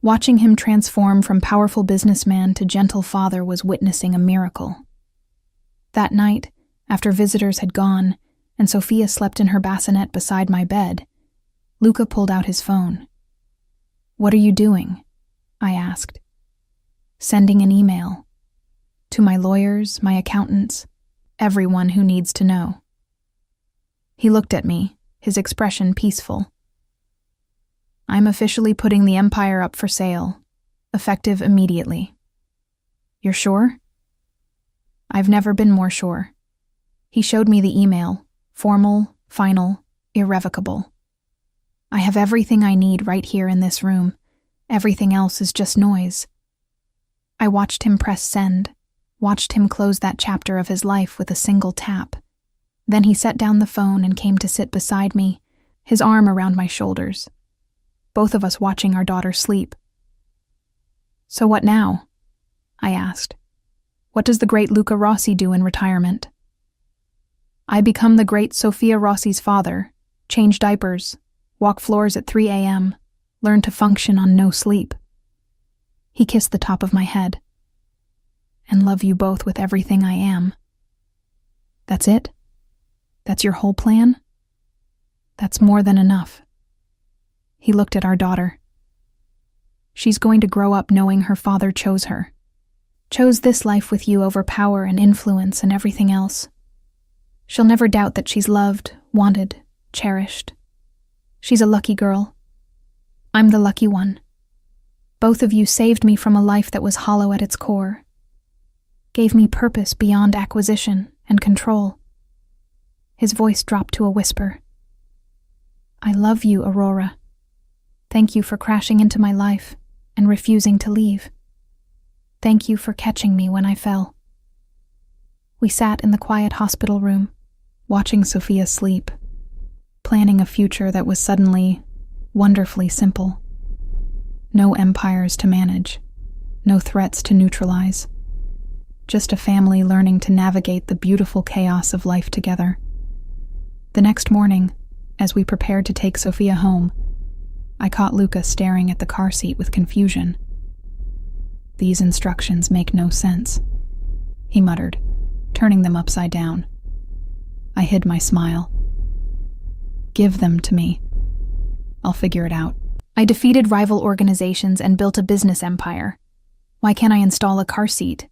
Watching him transform from powerful businessman to gentle father was witnessing a miracle. That night, after visitors had gone, and Sofia slept in her bassinet beside my bed, Luca pulled out his phone. "What are you doing?" I asked. "Sending an email. To my lawyers, my accountants, everyone who needs to know." He looked at me, his expression peaceful. "I'm officially putting the empire up for sale, effective immediately." "You're sure?" "I've never been more sure." He showed me the email, formal, final, irrevocable. "I have everything I need right here in this room. Everything else is just noise." I watched him press send, watched him close that chapter of his life with a single tap. Then he set down the phone and came to sit beside me, his arm around my shoulders. Both of us watching our daughter sleep. "So what now?" I asked. "What does the great Luca Rossi do in retirement?" "I become the great Sofia Rossi's father, change diapers, walk floors at 3 a.m., learn to function on no sleep." He kissed the top of my head. "And love you both with everything I am." "That's it? That's your whole plan?" "That's more than enough." He looked at our daughter. "She's going to grow up knowing her father chose her. Chose this life with you over power and influence and everything else. She'll never doubt that she's loved, wanted, cherished. She's a lucky girl. I'm the lucky one. Both of you saved me from a life that was hollow at its core. Gave me purpose beyond acquisition and control." His voice dropped to a whisper. "I love you, Aurora. Thank you for crashing into my life and refusing to leave. Thank you for catching me when I fell." We sat in the quiet hospital room, watching Sofia sleep, planning a future that was suddenly wonderfully simple. No empires to manage, no threats to neutralize. Just a family learning to navigate the beautiful chaos of life together. The next morning, as we prepared to take Sofia home, I caught Luca staring at the car seat with confusion. "These instructions make no sense," he muttered, turning them upside down. I hid my smile. "Give them to me. I'll figure it out." I defeated rival organizations and built a business empire. Why can't I install a car seat?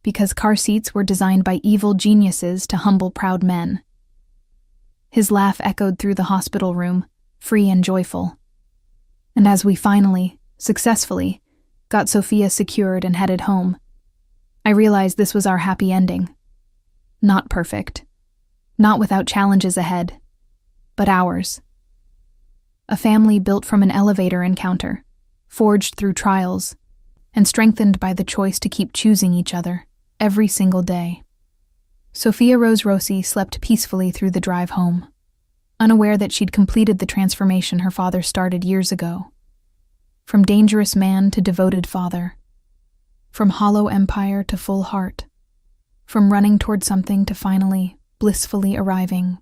Because car seats were designed by evil geniuses to humble proud men. His laugh echoed through the hospital room, free and joyful. And as we finally, successfully, got Sofia secured and headed home, I realized this was our happy ending. Not perfect. Not without challenges ahead. But ours. A family built from an elevator encounter, forged through trials, and strengthened by the choice to keep choosing each other every single day. Sofia Rose Rossi slept peacefully through the drive home, unaware that she'd completed the transformation her father started years ago. From dangerous man to devoted father. From hollow empire to full heart. From running toward something to finally, blissfully arriving